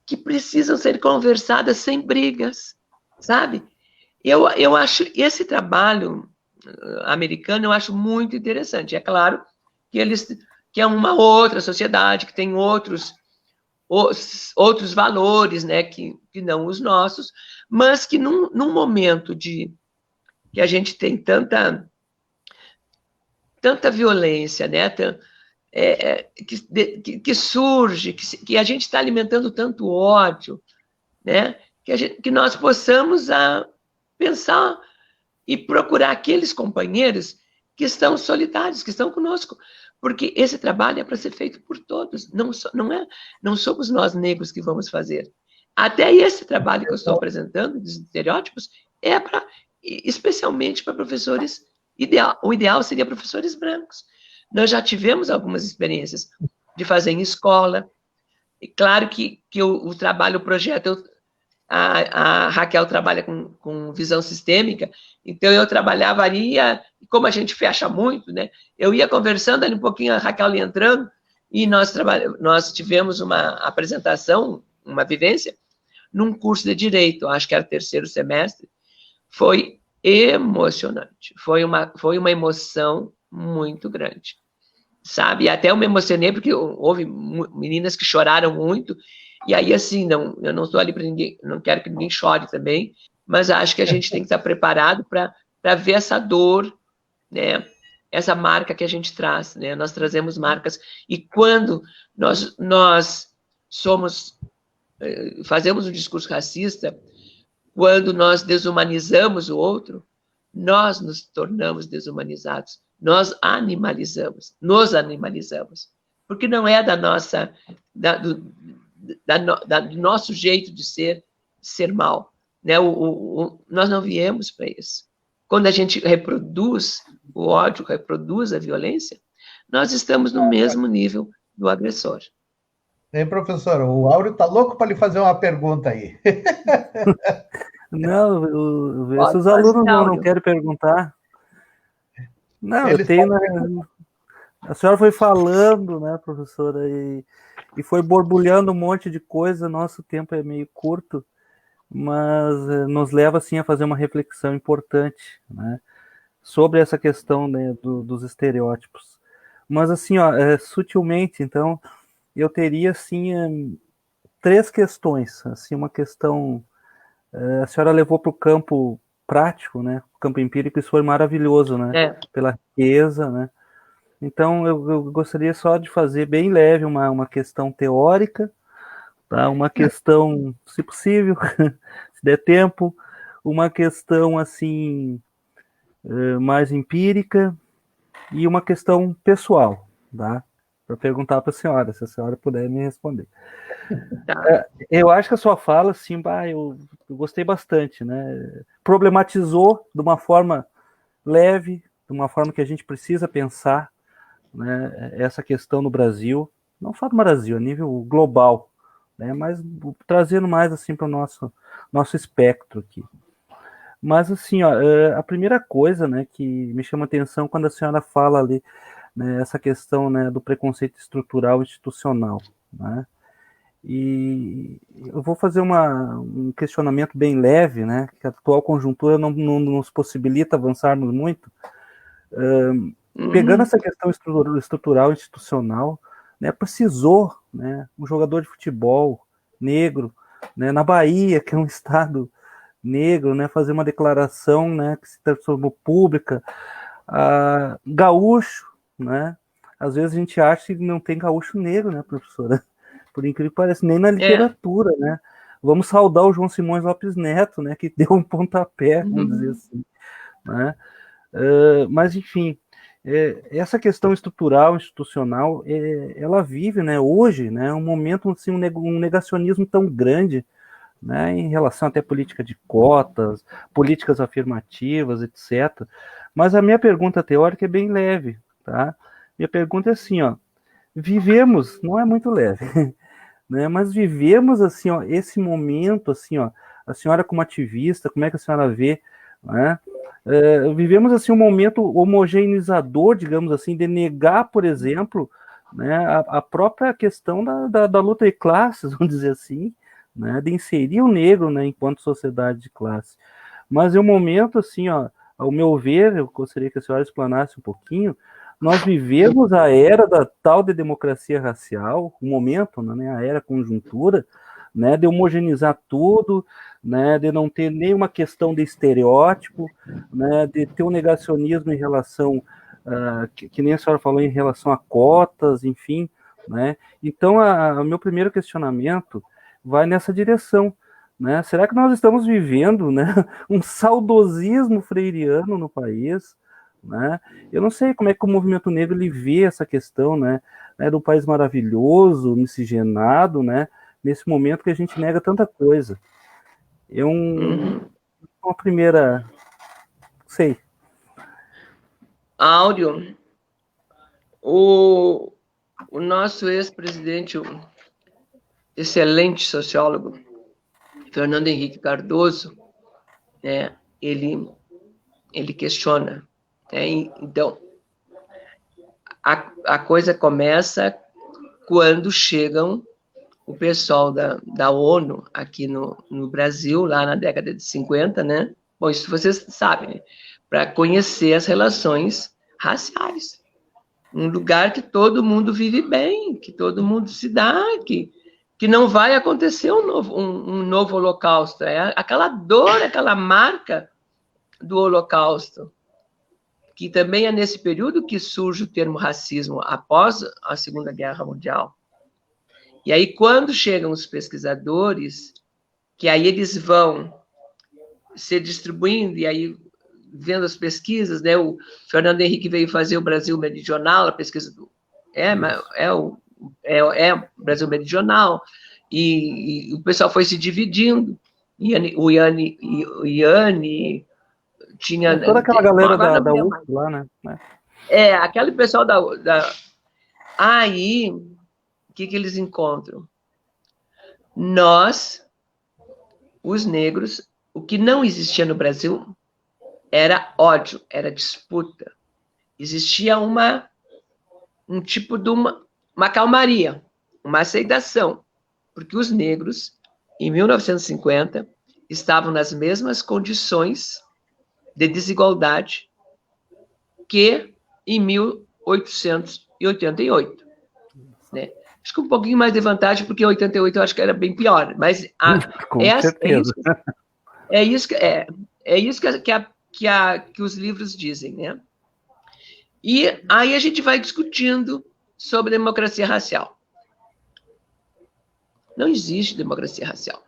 que precisam ser conversadas sem brigas, sabe? Eu acho esse trabalho americano, eu acho muito interessante. É claro que é uma outra sociedade, que tem outros valores, né, que não os nossos, mas que num momento que a gente tem tanta violência, né, que surge, que a gente está alimentando tanto ódio, né, que nós possamos pensar e procurar aqueles companheiros que estão solitários, que estão conosco, porque esse trabalho é para ser feito por todos, não somos nós negros que vamos fazer. Até esse trabalho que eu estou apresentando, dos estereótipos, é especialmente para professores, o ideal seria professores brancos. Nós já tivemos algumas experiências de fazer em escola, e claro que o trabalho, o projeto, a Raquel trabalha com visão sistêmica, então eu trabalharia, como a gente fecha muito, né, eu ia conversando ali um pouquinho, a Raquel ia entrando, e nós tivemos uma apresentação, uma vivência, num curso de Direito, acho que era 3º semestre, foi emocionante, foi uma emoção muito grande, sabe, e até eu me emocionei, porque houve meninas que choraram muito, e aí, assim, eu não estou ali para ninguém, não quero que ninguém chore também, mas acho que a gente tem que estar preparado para ver essa dor, né, essa marca que a gente traz, né, nós trazemos marcas, e quando nós fazemos um discurso racista, quando nós desumanizamos o outro, nós nos tornamos desumanizados, nós nos animalizamos, porque não é do nosso jeito de ser mal. né? Nós não viemos para isso. Quando a gente reproduz o ódio, reproduz a violência, nós estamos no mesmo nível do agressor. Hein, professor? O Áureo está louco para lhe fazer uma pergunta aí. Não, se os alunos não querem perguntar. Não, eu tenho. A senhora foi falando, né, professora, e foi borbulhando um monte de coisa. Nosso tempo é meio curto, mas nos leva, assim, a fazer uma reflexão importante, né, sobre essa questão, né, dos estereótipos. Mas, assim, ó, sutilmente, então, eu teria, assim, 3 questões. Assim, uma questão... a senhora levou para o campo prático, né, o campo empírico, isso foi maravilhoso, né, pela riqueza, né. Então, eu gostaria só de fazer bem leve uma questão teórica, tá? Uma questão, se possível, se der tempo, uma questão, assim, mais empírica e uma questão pessoal, tá? Para perguntar para a senhora, se a senhora puder me responder. Tá. Eu acho que a sua fala, assim, eu gostei bastante, né? Problematizou de uma forma leve, de uma forma que a gente precisa pensar, né, essa questão no Brasil, não só no Brasil, a nível global, né, mas trazendo mais assim para o nosso espectro aqui. Mas assim, ó, a primeira coisa, né, que me chama a atenção quando a senhora fala ali, né, essa questão, né, do preconceito estrutural institucional, né, e eu vou fazer um questionamento bem leve, né, que a atual conjuntura não nos possibilita avançarmos muito. Pegando essa questão estrutural, institucional, né, precisou, né, um jogador de futebol negro, né, na Bahia, que é um estado negro, né, fazer uma declaração, né, que se transformou pública, gaúcho, né, às vezes a gente acha que não tem gaúcho negro, né, professora? Por incrível que pareça, nem na literatura, né? Vamos saudar o João Simões Lopes Neto, né, que deu um pontapé, vamos dizer assim, né? Mas, enfim, essa questão estrutural, institucional, ela vive, né, hoje, né, um momento, assim, um negacionismo tão grande, né, em relação até à política de cotas, políticas afirmativas, etc. Mas a minha pergunta teórica é bem leve, tá? Minha pergunta é assim, ó, vivemos, não é muito leve, né, mas vivemos, assim, ó, esse momento, assim, ó, a senhora como ativista, como é que a senhora vê, né? Vivemos assim um momento homogeneizador, digamos assim, de negar, por exemplo, né, a própria questão da luta de classes, vamos dizer assim, né, de inserir o negro, né, enquanto sociedade de classe. Mas é um momento, assim, ó, ao meu ver, eu gostaria que a senhora explanasse um pouquinho, nós vivemos a era da tal de democracia racial, o momento, né, a era conjuntura, né, de homogeneizar tudo, né, de não ter nenhuma questão de estereótipo, né, de ter um negacionismo em relação, que nem a senhora falou, em relação a cotas, enfim, né. Então, o meu primeiro questionamento vai nessa direção, né. Será que nós estamos vivendo, né, um saudosismo freiriano no país, né? Eu não sei como é que o movimento negro ele vê essa questão, né, do país maravilhoso, miscigenado, né, nesse momento que a gente nega tanta coisa. É uma primeira... Sei. Áureo, o nosso ex-presidente, o excelente sociólogo, Fernando Henrique Cardoso, né, ele questiona. Então, a coisa começa quando chegam o pessoal da ONU aqui no Brasil, lá na década de 50, né? Bom, isso vocês sabem, né? Para conhecer as relações raciais. Um lugar que todo mundo vive bem, que todo mundo se dá, que não vai acontecer um novo holocausto. É aquela dor, aquela marca do holocausto, que também é nesse período que surge o termo racismo, após a Segunda Guerra Mundial. E aí, quando chegam os pesquisadores, que aí eles vão se distribuindo, e aí, vendo as pesquisas, né, o Fernando Henrique veio fazer o Brasil Meridional, a pesquisa do... o Brasil Meridional, e o pessoal foi se dividindo, o Iane tinha... Toda aquela galera da UF UF lá, né? Aquele pessoal da... Aí, o que eles encontram? Nós, os negros, o que não existia no Brasil era ódio, era disputa. Existia um tipo de uma calmaria, uma aceitação, porque os negros, em 1950, estavam nas mesmas condições de desigualdade que em 1888. Né? Acho que um pouquinho mais de vantagem, porque em 88 eu acho que era bem pior, mas com certeza. É isso que os livros dizem, né? E aí a gente vai discutindo sobre democracia racial. Não existe democracia racial.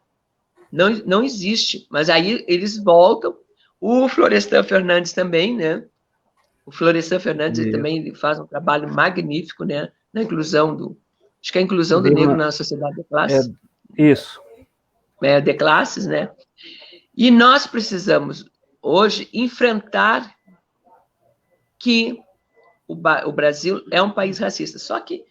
Não existe. Mas aí eles voltam. O Florestan Fernandes também, né? O Florestan Fernandes ele também faz um trabalho magnífico, né? Na inclusão acho que é a inclusão do negro na sociedade de classes. Isso. De classes, né? E nós precisamos, hoje, enfrentar que o Brasil é um país racista. Só que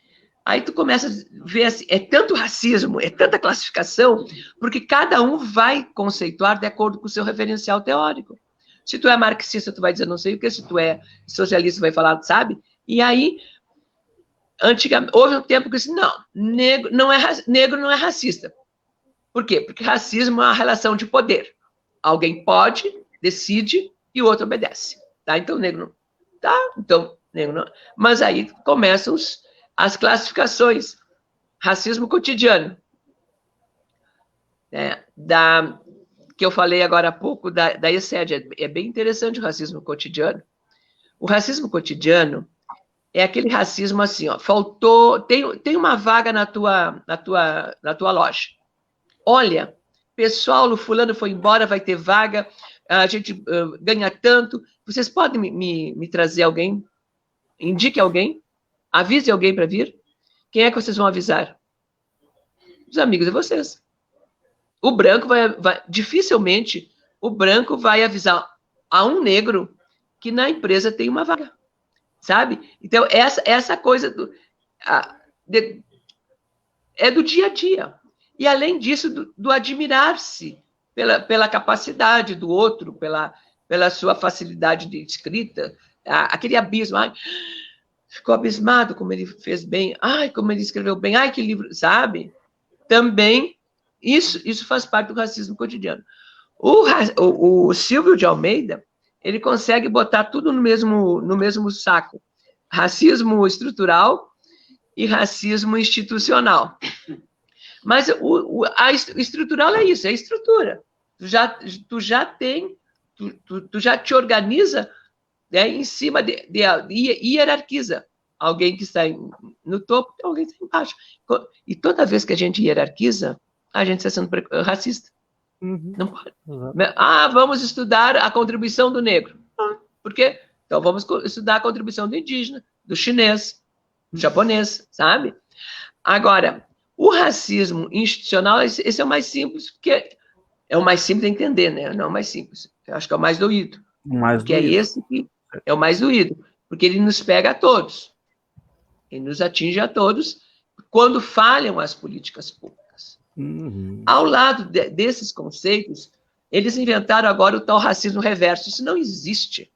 aí tu começa a ver assim, é tanto racismo, é tanta classificação, porque cada um vai conceituar de acordo com o seu referencial teórico. Se tu é marxista, tu vai dizer não sei o que, se tu é socialista, tu vai falar, sabe? E aí, antigamente, houve um tempo que disse, não, negro não é racista. Por quê? Porque racismo é uma relação de poder. Alguém pode, decide, e o outro obedece. Tá? Então, negro não. Tá? Então, negro não. Mas aí começam as classificações. Racismo cotidiano. Né? Que eu falei agora há pouco, da ESED. É bem interessante o racismo cotidiano. O racismo cotidiano é aquele racismo assim, ó, faltou, tem uma vaga na tua loja. Olha, pessoal, o fulano foi embora, vai ter vaga, a gente ganha tanto. Vocês podem me trazer alguém? Indique alguém? Avise alguém para vir? Quem é que vocês vão avisar? Os amigos de vocês. O branco dificilmente, o branco vai avisar a um negro que na empresa tem uma vaga. Sabe? Então, essa coisa é do dia a dia. E, além disso, do admirar-se pela capacidade do outro, pela sua facilidade de escrita, aquele abismo. Ai, ficou abismado como ele fez bem. Ai, como ele escreveu bem. Ai, que livro, sabe? Também, isso faz parte do racismo cotidiano. O Silvio de Almeida, ele consegue botar tudo no mesmo saco. Racismo estrutural e racismo institucional. Mas a estrutural é isso, é a estrutura. Tu já te organiza, né, em cima hierarquiza. Alguém que está no topo, alguém que está embaixo. E toda vez que a gente hierarquiza, a gente está sendo racista. Uhum. Não pode. Uhum. Vamos estudar a contribuição do negro. Por quê? Então vamos estudar a contribuição do indígena, do chinês, do japonês, sabe? Agora, o racismo institucional, esse é o mais simples, porque é o mais simples de entender, né? Não é o mais simples. Eu acho que é o mais doído. Porque é esse que é o mais doído. Porque ele nos pega a todos. Ele nos atinge a todos quando falham as políticas públicas. Uhum. Ao lado desses conceitos, eles inventaram agora o tal racismo reverso. Isso não existe.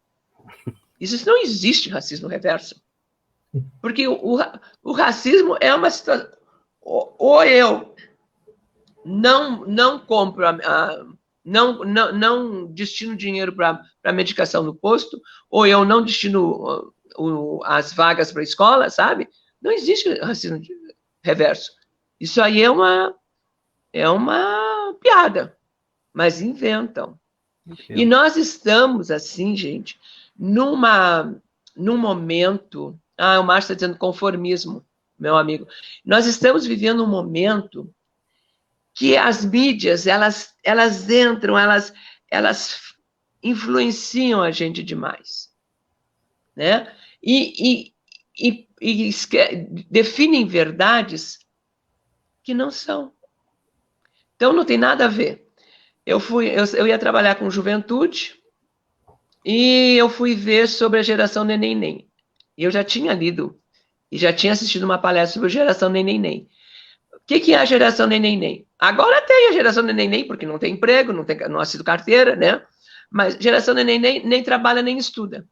Isso não existe, racismo reverso. Porque o racismo é uma situação... Ou eu não compro, não destino dinheiro para medicação no posto, ou eu não destino as vagas para a escola, sabe? Não existe racismo reverso. Isso aí é uma piada, mas inventam. Okay. E nós estamos, assim, gente, num momento... o Márcio está dizendo conformismo, meu amigo. Nós estamos vivendo um momento que as mídias, elas entram, elas influenciam a gente demais, né? E definem verdades que não são. Então, não tem nada a ver. eu ia trabalhar com juventude e eu fui ver sobre a geração Neném. Eu já tinha lido e já tinha assistido uma palestra sobre a geração Neném. O que é a geração Neném? Agora tem a geração Neném, porque não tem emprego, não assina carteira, né? Mas geração Neném nem trabalha nem estuda.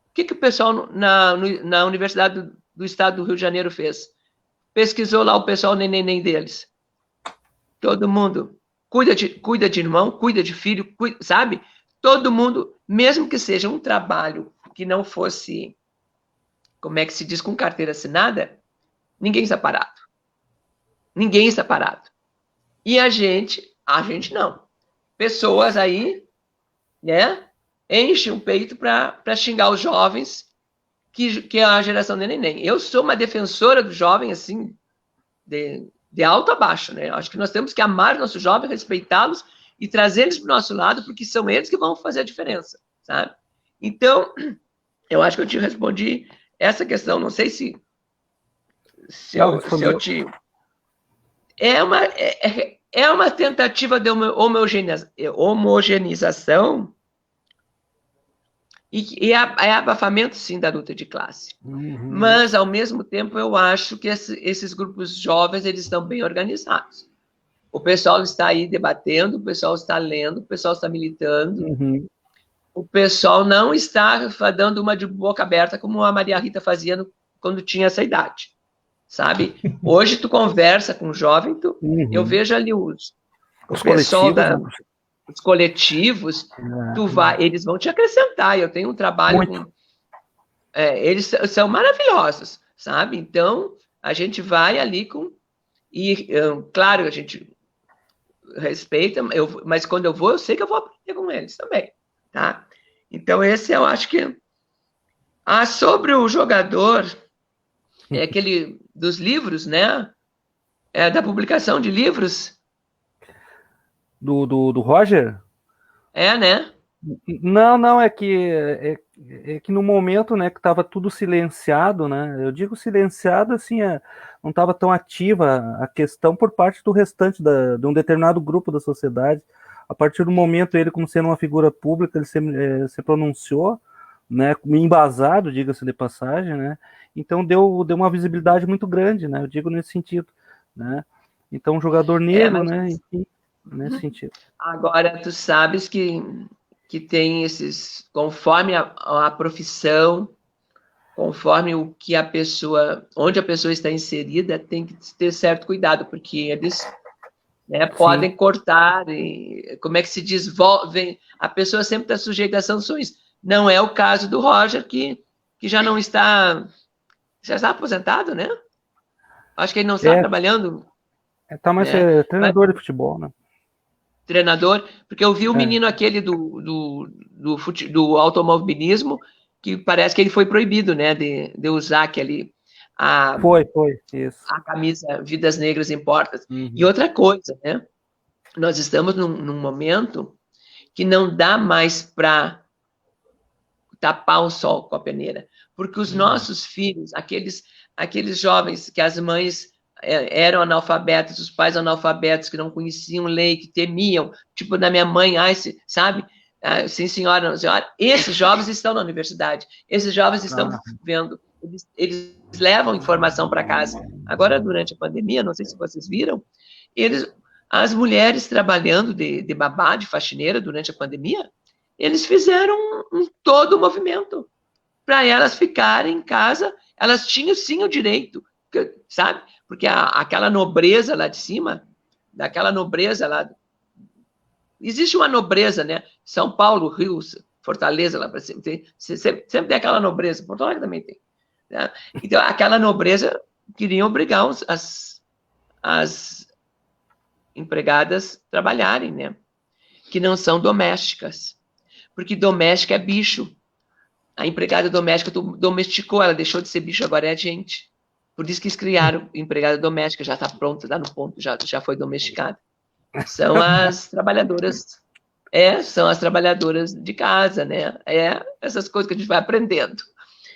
O que o pessoal na Universidade do Estado do Rio de Janeiro fez? Pesquisou lá o pessoal Neném deles. Todo mundo cuida de irmão, cuida de filho, sabe? Todo mundo, mesmo que seja um trabalho que não fosse, como é que se diz, com carteira assinada, ninguém está parado. Ninguém está parado. E a gente não. Pessoas aí, né, enchem o peito para xingar os jovens, que é a geração Neném. Eu sou uma defensora do jovem, assim, de alto a baixo, né? Acho que nós temos que amar nossos jovens, respeitá-los e trazê-los para o nosso lado, porque são eles que vão fazer a diferença, sabe? Então, eu acho que eu te respondi essa questão. Não sei se eu te... É uma tentativa de homogeneização e é abafamento, sim, da luta de classe. Uhum. Mas, ao mesmo tempo, eu acho que esses grupos jovens, eles estão bem organizados. O pessoal está aí debatendo, o pessoal está lendo, o pessoal está militando. Uhum. O pessoal não está dando uma de boca aberta como a Maria Rita fazia quando tinha essa idade, sabe? Hoje tu conversa com um jovem, eu vejo ali o pessoal os coletivos, eles vão te acrescentar. Eu tenho um trabalho eles são maravilhosos, sabe? Então, a gente vai ali claro, a gente respeita, mas quando eu vou, eu sei que eu vou aprender com eles também, tá? Então, esse eu acho que... sobre o jogador, é aquele dos livros, né? Da publicação de livros. Do Roger? Né? Não, é que no momento, né, que estava tudo silenciado, né? Eu digo silenciado, assim, não estava tão ativa a questão por parte do restante de um determinado grupo da sociedade. A partir do momento, ele, como sendo uma figura pública, ele se pronunciou, né, embasado, diga-se de passagem, né? Então deu uma visibilidade muito grande, né? Eu digo nesse sentido, né? Então, um jogador negro, né? Enfim, nesse sentido. Agora, tu sabes que tem esses, conforme a profissão, conforme o que onde a pessoa está inserida, tem que ter certo cuidado, porque eles, né, podem cortar, como é que se diz, a pessoa sempre está sujeita a sanções. Não é o caso do Roger, que já não está, já está aposentado, né? Acho que ele não está trabalhando. Está mais treinador de futebol, né? Treinador, porque eu vi o menino aquele do automobilismo, que parece que ele foi proibido, né, de usar aquele... isso. A camisa Vidas Negras Importam. Uhum. E outra coisa, né, nós estamos num momento que não dá mais para tapar o sol com a peneira, porque os nossos filhos, aqueles jovens que as mães eram analfabetos, os pais analfabetos, que não conheciam lei, que temiam, tipo da minha mãe, sabe? Sim, senhora, não, senhora. Esses jovens estão na universidade, esses jovens estão vendo, eles levam informação para casa. Agora, durante a pandemia, não sei se vocês viram, as mulheres trabalhando de babá, de faxineira durante a pandemia, eles fizeram todo o movimento para elas ficarem em casa. Elas tinham sim o direito, sabe? Porque aquela nobreza lá de cima, daquela nobreza lá, existe uma nobreza, né? São Paulo, Rio, Fortaleza, lá para cima, sempre tem aquela nobreza, Porto Alegre também tem. Né? Então, aquela nobreza queriam obrigar as empregadas a trabalharem, né? Que não são domésticas. Porque doméstica é bicho. A empregada doméstica domesticou, ela deixou de ser bicho, agora é gente. Por isso que eles criaram empregada doméstica, já está pronta, está no ponto, já foi domesticada. São as trabalhadoras, são as trabalhadoras de casa, né? Essas coisas que a gente vai aprendendo.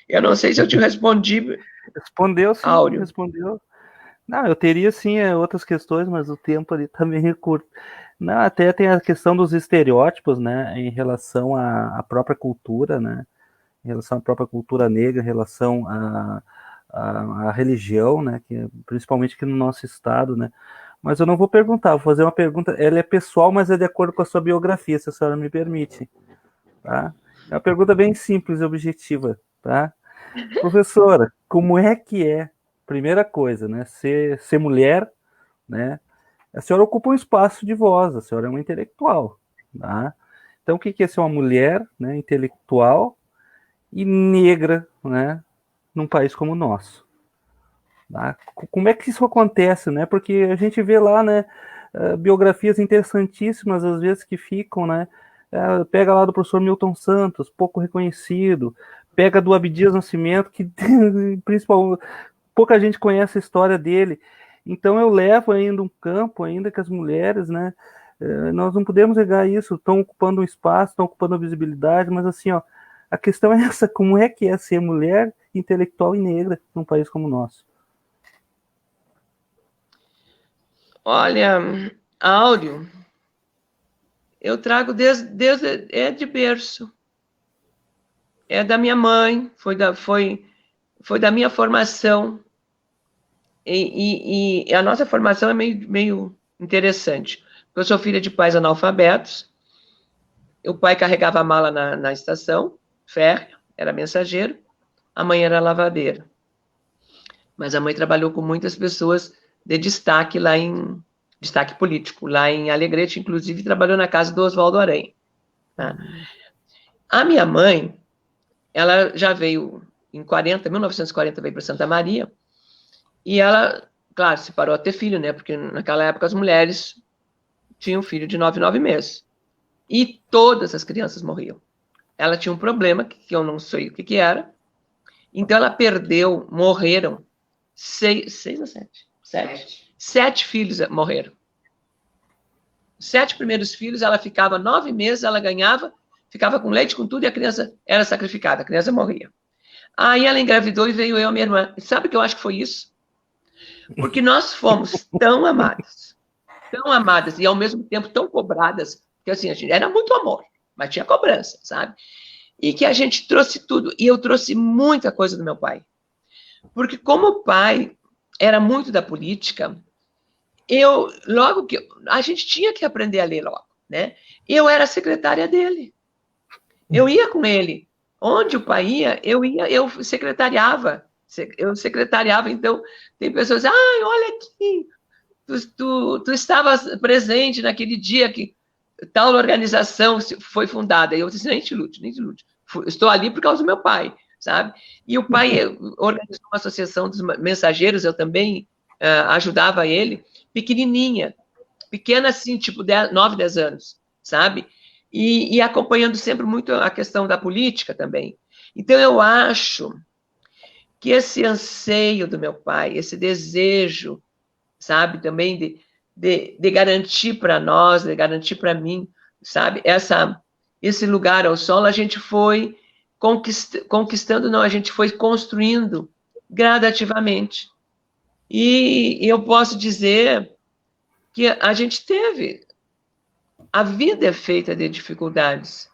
Eu não sei se eu te respondi. Respondeu, sim, Áudio. Respondeu. Não, eu teria, sim, outras questões, mas o tempo ali também é curto. Não, até tem a questão dos estereótipos, né, em relação à própria cultura, né, em relação à própria cultura negra, em relação à religião, né, que, principalmente aqui no nosso estado, né. Mas eu não vou perguntar, vou fazer uma pergunta, ela é pessoal, mas é de acordo com a sua biografia, se a senhora me permite, tá? É uma pergunta bem simples e objetiva, tá? Professora, como é que é, primeira coisa, né, ser mulher, né? A senhora ocupa um espaço de voz, a senhora é uma intelectual, tá? Então, o que é ser uma mulher, né, intelectual e negra, né, num país como o nosso? Tá? Como é que isso acontece, né? Porque a gente vê lá, né, biografias interessantíssimas, às vezes, que ficam, né? Pega lá do professor Milton Santos, pouco reconhecido, pega do Abdias Nascimento, que principalmente pouca gente conhece a história dele. Então eu levo ainda um campo, ainda que as mulheres, né, nós não podemos negar isso, estão ocupando um espaço, estão ocupando a visibilidade, mas assim, ó, a questão é essa, como é que é ser mulher, intelectual e negra num país como o nosso? Olha, Áureo, eu trago desde de berço. É da minha mãe, foi da minha formação. E a nossa formação é meio interessante. Eu sou filha de pais analfabetos. O pai carregava a mala na estação férrea, era mensageiro. A mãe era lavadeira. Mas a mãe trabalhou com muitas pessoas de destaque destaque político, lá em Alegrete, inclusive trabalhou na casa do Oswaldo Aranha. Tá? A minha mãe, ela já veio em 1940, veio para Santa Maria, e ela, claro, se parou a ter filho, né? Porque naquela época as mulheres tinham filho de 9 meses. E todas as crianças morriam. Ela tinha um problema, que eu não sei o que era, então ela morreram 6 ou 7? 7 filhos morreram. Os 7 primeiros filhos, ela ficava 9 meses, ela ganhava, ficava com leite, com tudo, e a criança era sacrificada, a criança morria. Aí ela engravidou e veio eu e minha irmã. Sabe o que eu acho que foi isso? Porque nós fomos tão amadas, e ao mesmo tempo tão cobradas, que assim, a gente era muito amor, mas tinha cobrança, sabe? E que a gente trouxe tudo, e eu trouxe muita coisa do meu pai. Porque como o pai era muito da política, logo que a gente tinha que aprender a ler logo, né? Eu era secretária dele. Eu ia com ele. Onde o pai ia, eu secretariava. Então, tem pessoas, olha aqui, tu estavas presente naquele dia que tal organização foi fundada. Eu disse, nem te lute. Estou ali por causa do meu pai, sabe? E o pai organizou uma associação dos mensageiros, eu também ajudava ele, pequena assim, tipo 9, 10 anos, sabe? E acompanhando sempre muito a questão da política também. Então, eu acho que esse anseio do meu pai, esse desejo, sabe, também de garantir para nós, de garantir para mim, sabe, esse lugar ao sol, a gente foi conquistando, não, a gente foi construindo gradativamente. E eu posso dizer que a gente teve, a vida é feita de dificuldades,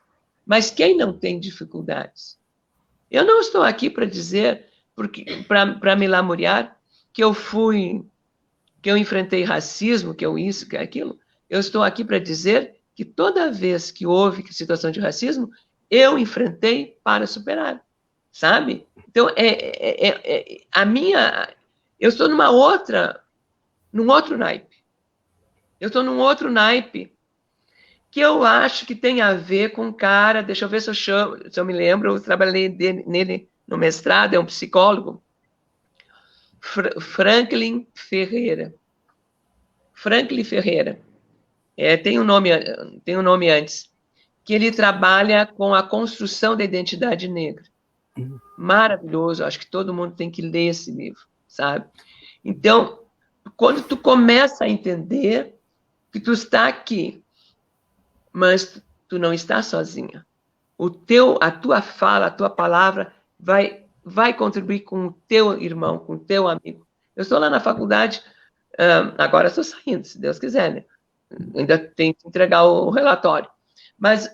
mas quem não tem dificuldades? Eu não estou aqui para dizer, para me lamuriar, que eu enfrentei racismo, que eu isso, que aquilo. Eu estou aqui para dizer que toda vez que houve situação de racismo, eu enfrentei para superar, sabe? Então, eu estou num outro naipe. Eu estou num outro naipe que eu acho que tem a ver com cara, deixa eu ver se eu me lembro, eu trabalhei nele no mestrado, é um psicólogo, Franklin Ferreira. Tem um nome antes, que ele trabalha com a construção da identidade negra. Maravilhoso, acho que todo mundo tem que ler esse livro, sabe? Então, quando tu começa a entender que tu está aqui, mas tu não está sozinha. A tua fala, a tua palavra vai contribuir com o teu irmão, com o teu amigo. Eu estou lá na faculdade, agora estou saindo, se Deus quiser, né? ainda tem que entregar o relatório. Mas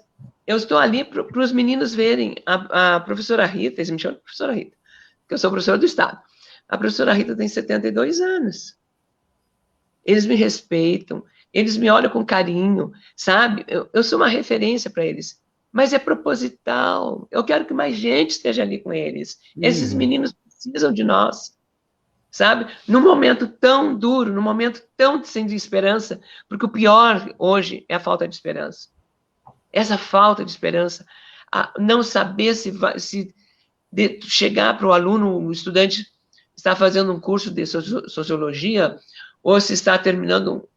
eu estou ali para os meninos verem. A professora Rita, eles me chamam de professora Rita, porque eu sou professora do Estado. A professora Rita tem 72 anos. Eles me respeitam, eles me olham com carinho, sabe? Eu sou uma referência para eles. Mas é proposital. Eu quero que mais gente esteja ali com eles. Esses meninos precisam de nós, sabe? Num momento tão duro, num momento tão sem esperança, porque o pior hoje é a falta de esperança. Essa falta de esperança, não saber se chegar para o aluno, o estudante está fazendo um curso de sociologia, ou se está terminando...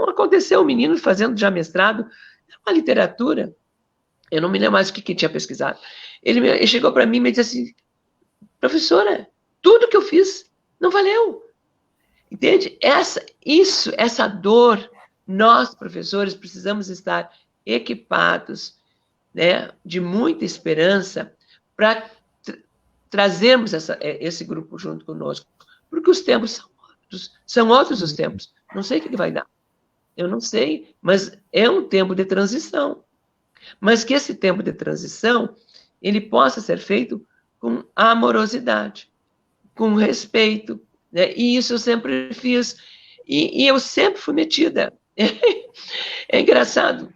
Aconteceu um menino fazendo já mestrado, uma literatura, eu não me lembro mais o que tinha pesquisado. Ele chegou para mim e me disse assim, professora, tudo que eu fiz não valeu. Entende? Essa dor, nós, professores, precisamos estar equipados, né, de muita esperança para trazermos esse grupo junto conosco. Porque os tempos são outros os tempos. Não sei o que vai dar. Eu não sei, mas é um tempo de transição. Mas que esse tempo de transição, ele possa ser feito com amorosidade, com respeito, né? E isso eu sempre fiz. E eu sempre fui metida. É engraçado.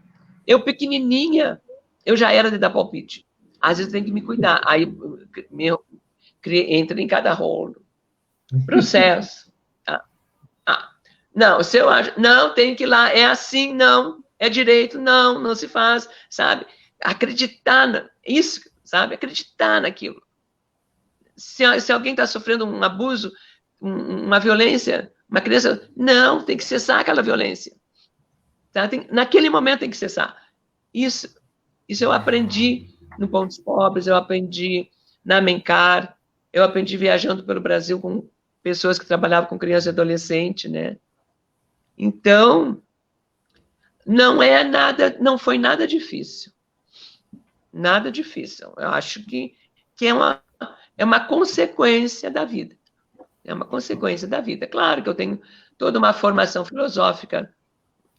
Eu, pequenininha, eu já era de dar palpite. Às vezes tem que me cuidar. Aí entra em cada rolo. Processo. Não, se eu acho... Não, tem que ir lá. É assim, não. É direito, não se faz, sabe? Acreditar isso, sabe? Acreditar naquilo. Se alguém está sofrendo um abuso, uma violência, uma criança... Não, tem que cessar aquela violência. Tá? Naquele momento tem que cessar. Isso eu aprendi no Pão dos Pobres, eu aprendi na Mencar, eu aprendi viajando pelo Brasil com pessoas que trabalhavam com criança e adolescente, né? Então, não foi nada difícil. Nada difícil. Eu acho que é uma consequência da vida. É uma consequência da vida. Claro que eu tenho toda uma formação filosófica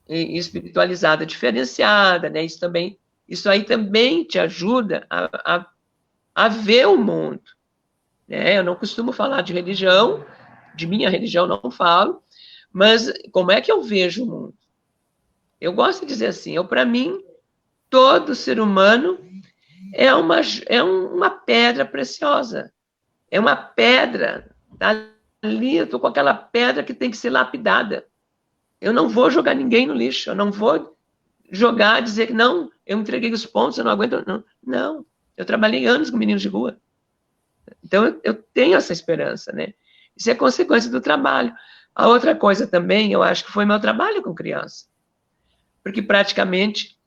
e espiritualizada diferenciada, né? Isso aí também te ajuda a ver o mundo, né? Eu não costumo falar de religião, de minha religião não falo, mas como é que eu vejo o mundo? Eu gosto de dizer assim, para mim, todo ser humano é uma pedra preciosa, é uma pedra, tá ali, eu estou com aquela pedra que tem que ser lapidada. Eu não vou jogar ninguém no lixo, eu não vou jogar, dizer que não, eu entreguei os pontos, eu não aguento. Não, eu trabalhei anos com meninos de rua. Então, eu tenho essa esperança, né? Isso é consequência do trabalho. A outra coisa também, eu acho que foi meu trabalho com criança. Porque praticamente,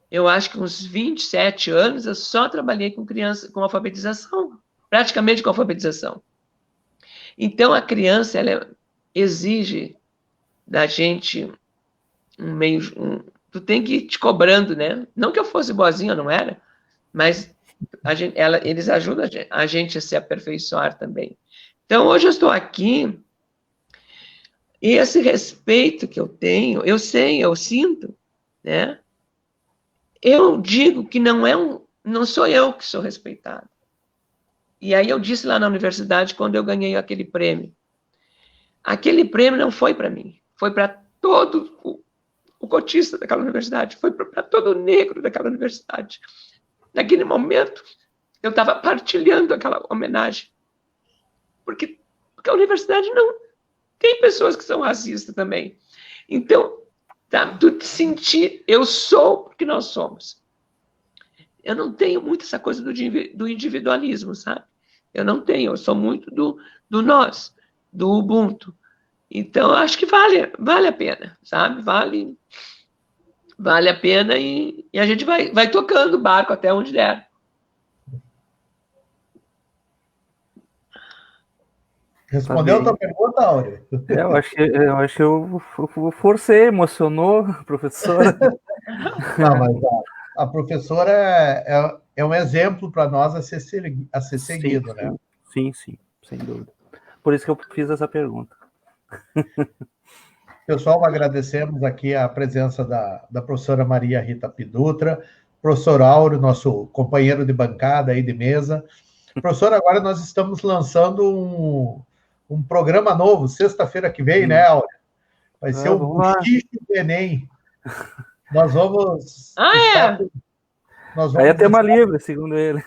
eu acho que uns 27 anos, eu só trabalhei com criança, com alfabetização. Praticamente com alfabetização. Então, a criança, ela exige da gente tu tem que ir te cobrando, né? Não que eu fosse boazinha, não era, mas eles ajudam a gente a se aperfeiçoar também. Então, hoje eu estou aqui, e esse respeito que eu tenho, eu sei, eu sinto, né? Eu digo que não sou eu que sou respeitado. E aí eu disse lá na universidade, quando eu ganhei aquele prêmio, aquele prêmio não foi para mim, foi para todo o cotista daquela universidade, foi para todo o negro daquela universidade. Naquele momento, eu estava partilhando aquela homenagem, porque a universidade não tem pessoas que são racistas também. Então, tu te sentir, eu sou porque nós somos. Eu não tenho muito essa coisa do individualismo, sabe? Eu não tenho, eu sou muito do nós, do Ubuntu. Então, eu acho que vale a pena, sabe? Vale a pena e a gente vai tocando o barco até onde der. Respondeu a tua pergunta, Áureo? Eu acho que eu forcei, emocionou, professora. Não, mas a professora é um exemplo para nós a ser seguido, sim, né? Sim, sem dúvida. Por isso que eu fiz essa pergunta. Pessoal, agradecemos aqui a presença da professora Maria Rita Pidutra, professor Áureo, nosso companheiro de bancada aí de mesa. Professor, agora nós estamos lançando um programa novo, sexta-feira que vem, né, Áureo? Vai ser o Buchicho do Enem. Nós vamos estar com... Aí é tema livre, segundo ele.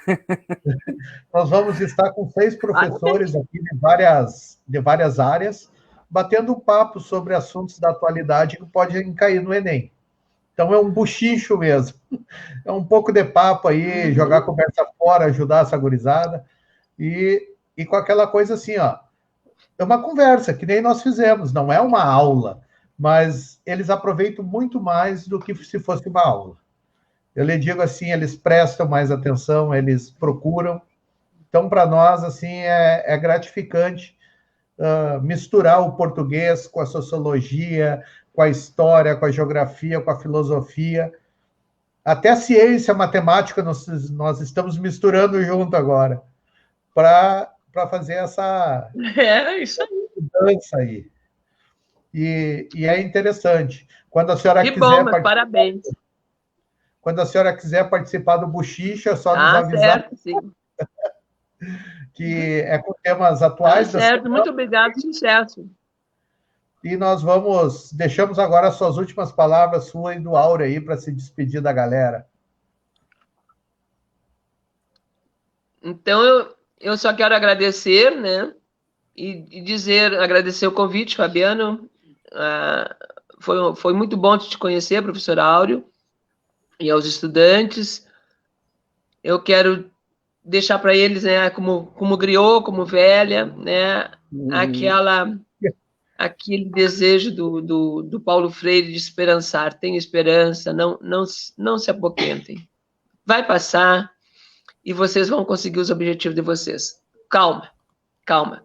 Nós vamos estar com 6 professores aqui de várias áreas, batendo um papo sobre assuntos da atualidade que podem cair no Enem. Então, é um buchicho mesmo. É um pouco de papo aí, jogar a conversa fora, ajudar essa gurizada. E com aquela coisa assim, ó. É uma conversa, que nem nós fizemos, não é uma aula, mas eles aproveitam muito mais do que se fosse uma aula. Eu lhe digo assim, eles prestam mais atenção, eles procuram. Então, para nós, assim, é gratificante misturar o português com a sociologia, com a história, com a geografia, com a filosofia. Até a ciência, a matemática, nós estamos misturando junto agora, para fazer essa mudança aí. E é interessante. Quando a senhora quiser... parabéns. Quando a senhora quiser participar do Buchicho, é só nos avisar. Certo, sim. Que é com temas atuais. Certo, muito obrigado, sucesso. E nós deixamos agora as suas últimas palavras, sua e do Áureo aí, para se despedir da galera. Então, eu só quero agradecer, né, e agradecer o convite, Fabiano. Foi muito bom te conhecer, professor Áureo, e aos estudantes. Eu quero deixar para eles, né, como griot, como velha, né, aquele desejo do Paulo Freire de esperançar. Tenha esperança, não se apoquentem. Vai passar e vocês vão conseguir os objetivos de vocês. Calma,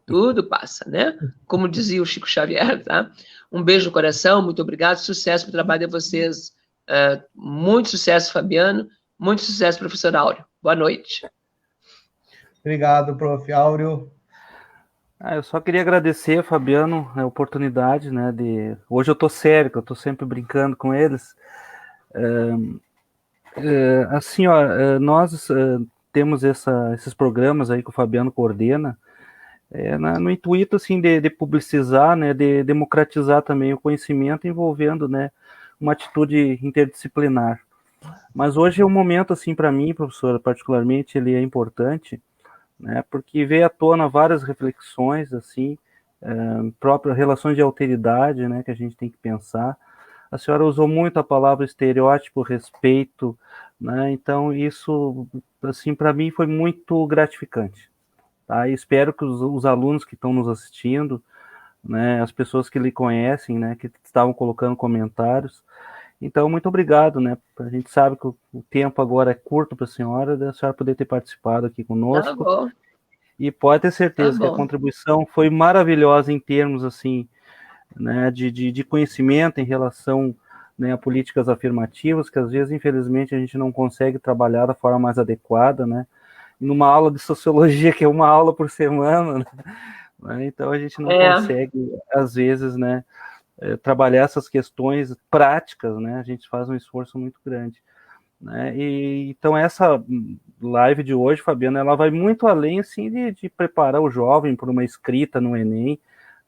tudo passa, né? Como dizia o Chico Xavier, tá? Um beijo no coração, muito obrigado, sucesso para o trabalho de vocês. Muito sucesso, Fabiano, muito sucesso, professor Áureo. Boa noite. Obrigado, prof. Áureo. Eu só queria agradecer, Fabiano, a oportunidade, né, Hoje eu tô sério, que eu tô sempre brincando com eles. Assim, ó, nós temos esses programas aí que o Fabiano coordena, no intuito, assim, de publicizar, né, de democratizar também o conhecimento, envolvendo, né, uma atitude interdisciplinar. Mas hoje é um momento, assim, para mim, professora, particularmente, ele é importante, né, porque veio à tona várias reflexões, assim, próprias relações de alteridade, né, que a gente tem que pensar. A senhora usou muito a palavra estereótipo, respeito, né, então isso, assim, para mim foi muito gratificante, tá? E espero que os alunos que estão nos assistindo, né, as pessoas que lhe conhecem, né, que estavam colocando comentários. Então, muito obrigado, né? A gente sabe que o tempo agora é curto para a senhora poder ter participado aqui conosco. Tá bom. E pode ter certeza que a contribuição foi maravilhosa em termos, assim, né, de conhecimento em relação, né, a políticas afirmativas, que às vezes, infelizmente, a gente não consegue trabalhar da forma mais adequada, né? Numa aula de sociologia, que é uma aula por semana, né? Então a gente não consegue, às vezes, né, trabalhar essas questões práticas, né? A gente faz um esforço muito grande, né? Então essa live de hoje, Fabiana, ela vai muito além, assim, de preparar o jovem para uma escrita no Enem,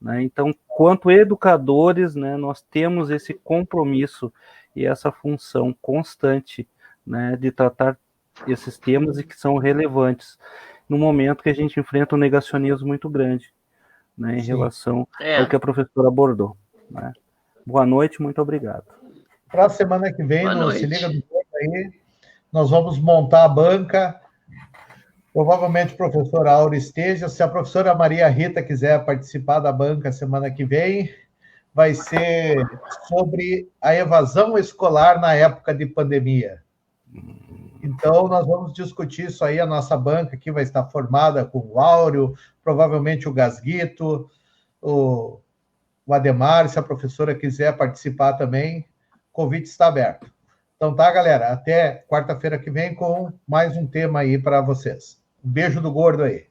né? Então, quanto educadores, né, nós temos esse compromisso e essa função constante, né, de tratar esses temas e que são relevantes no momento que a gente enfrenta um negacionismo muito grande, né, em relação ao que a professora abordou, né? Boa noite, muito obrigado. Para a semana que vem, Se Liga no Gordo aí, nós vamos montar a banca. Provavelmente o professor Áureo esteja. Se a professora Maria Rita quiser participar da banca semana que vem, vai ser sobre a evasão escolar na época de pandemia. Então, nós vamos discutir isso aí. A nossa banca aqui vai estar formada com o Áureo, provavelmente o Gasguito, o Ademar. Se a professora quiser participar também, o convite está aberto. Então tá, galera, até quarta-feira que vem com mais um tema aí para vocês. Um beijo do gordo aí.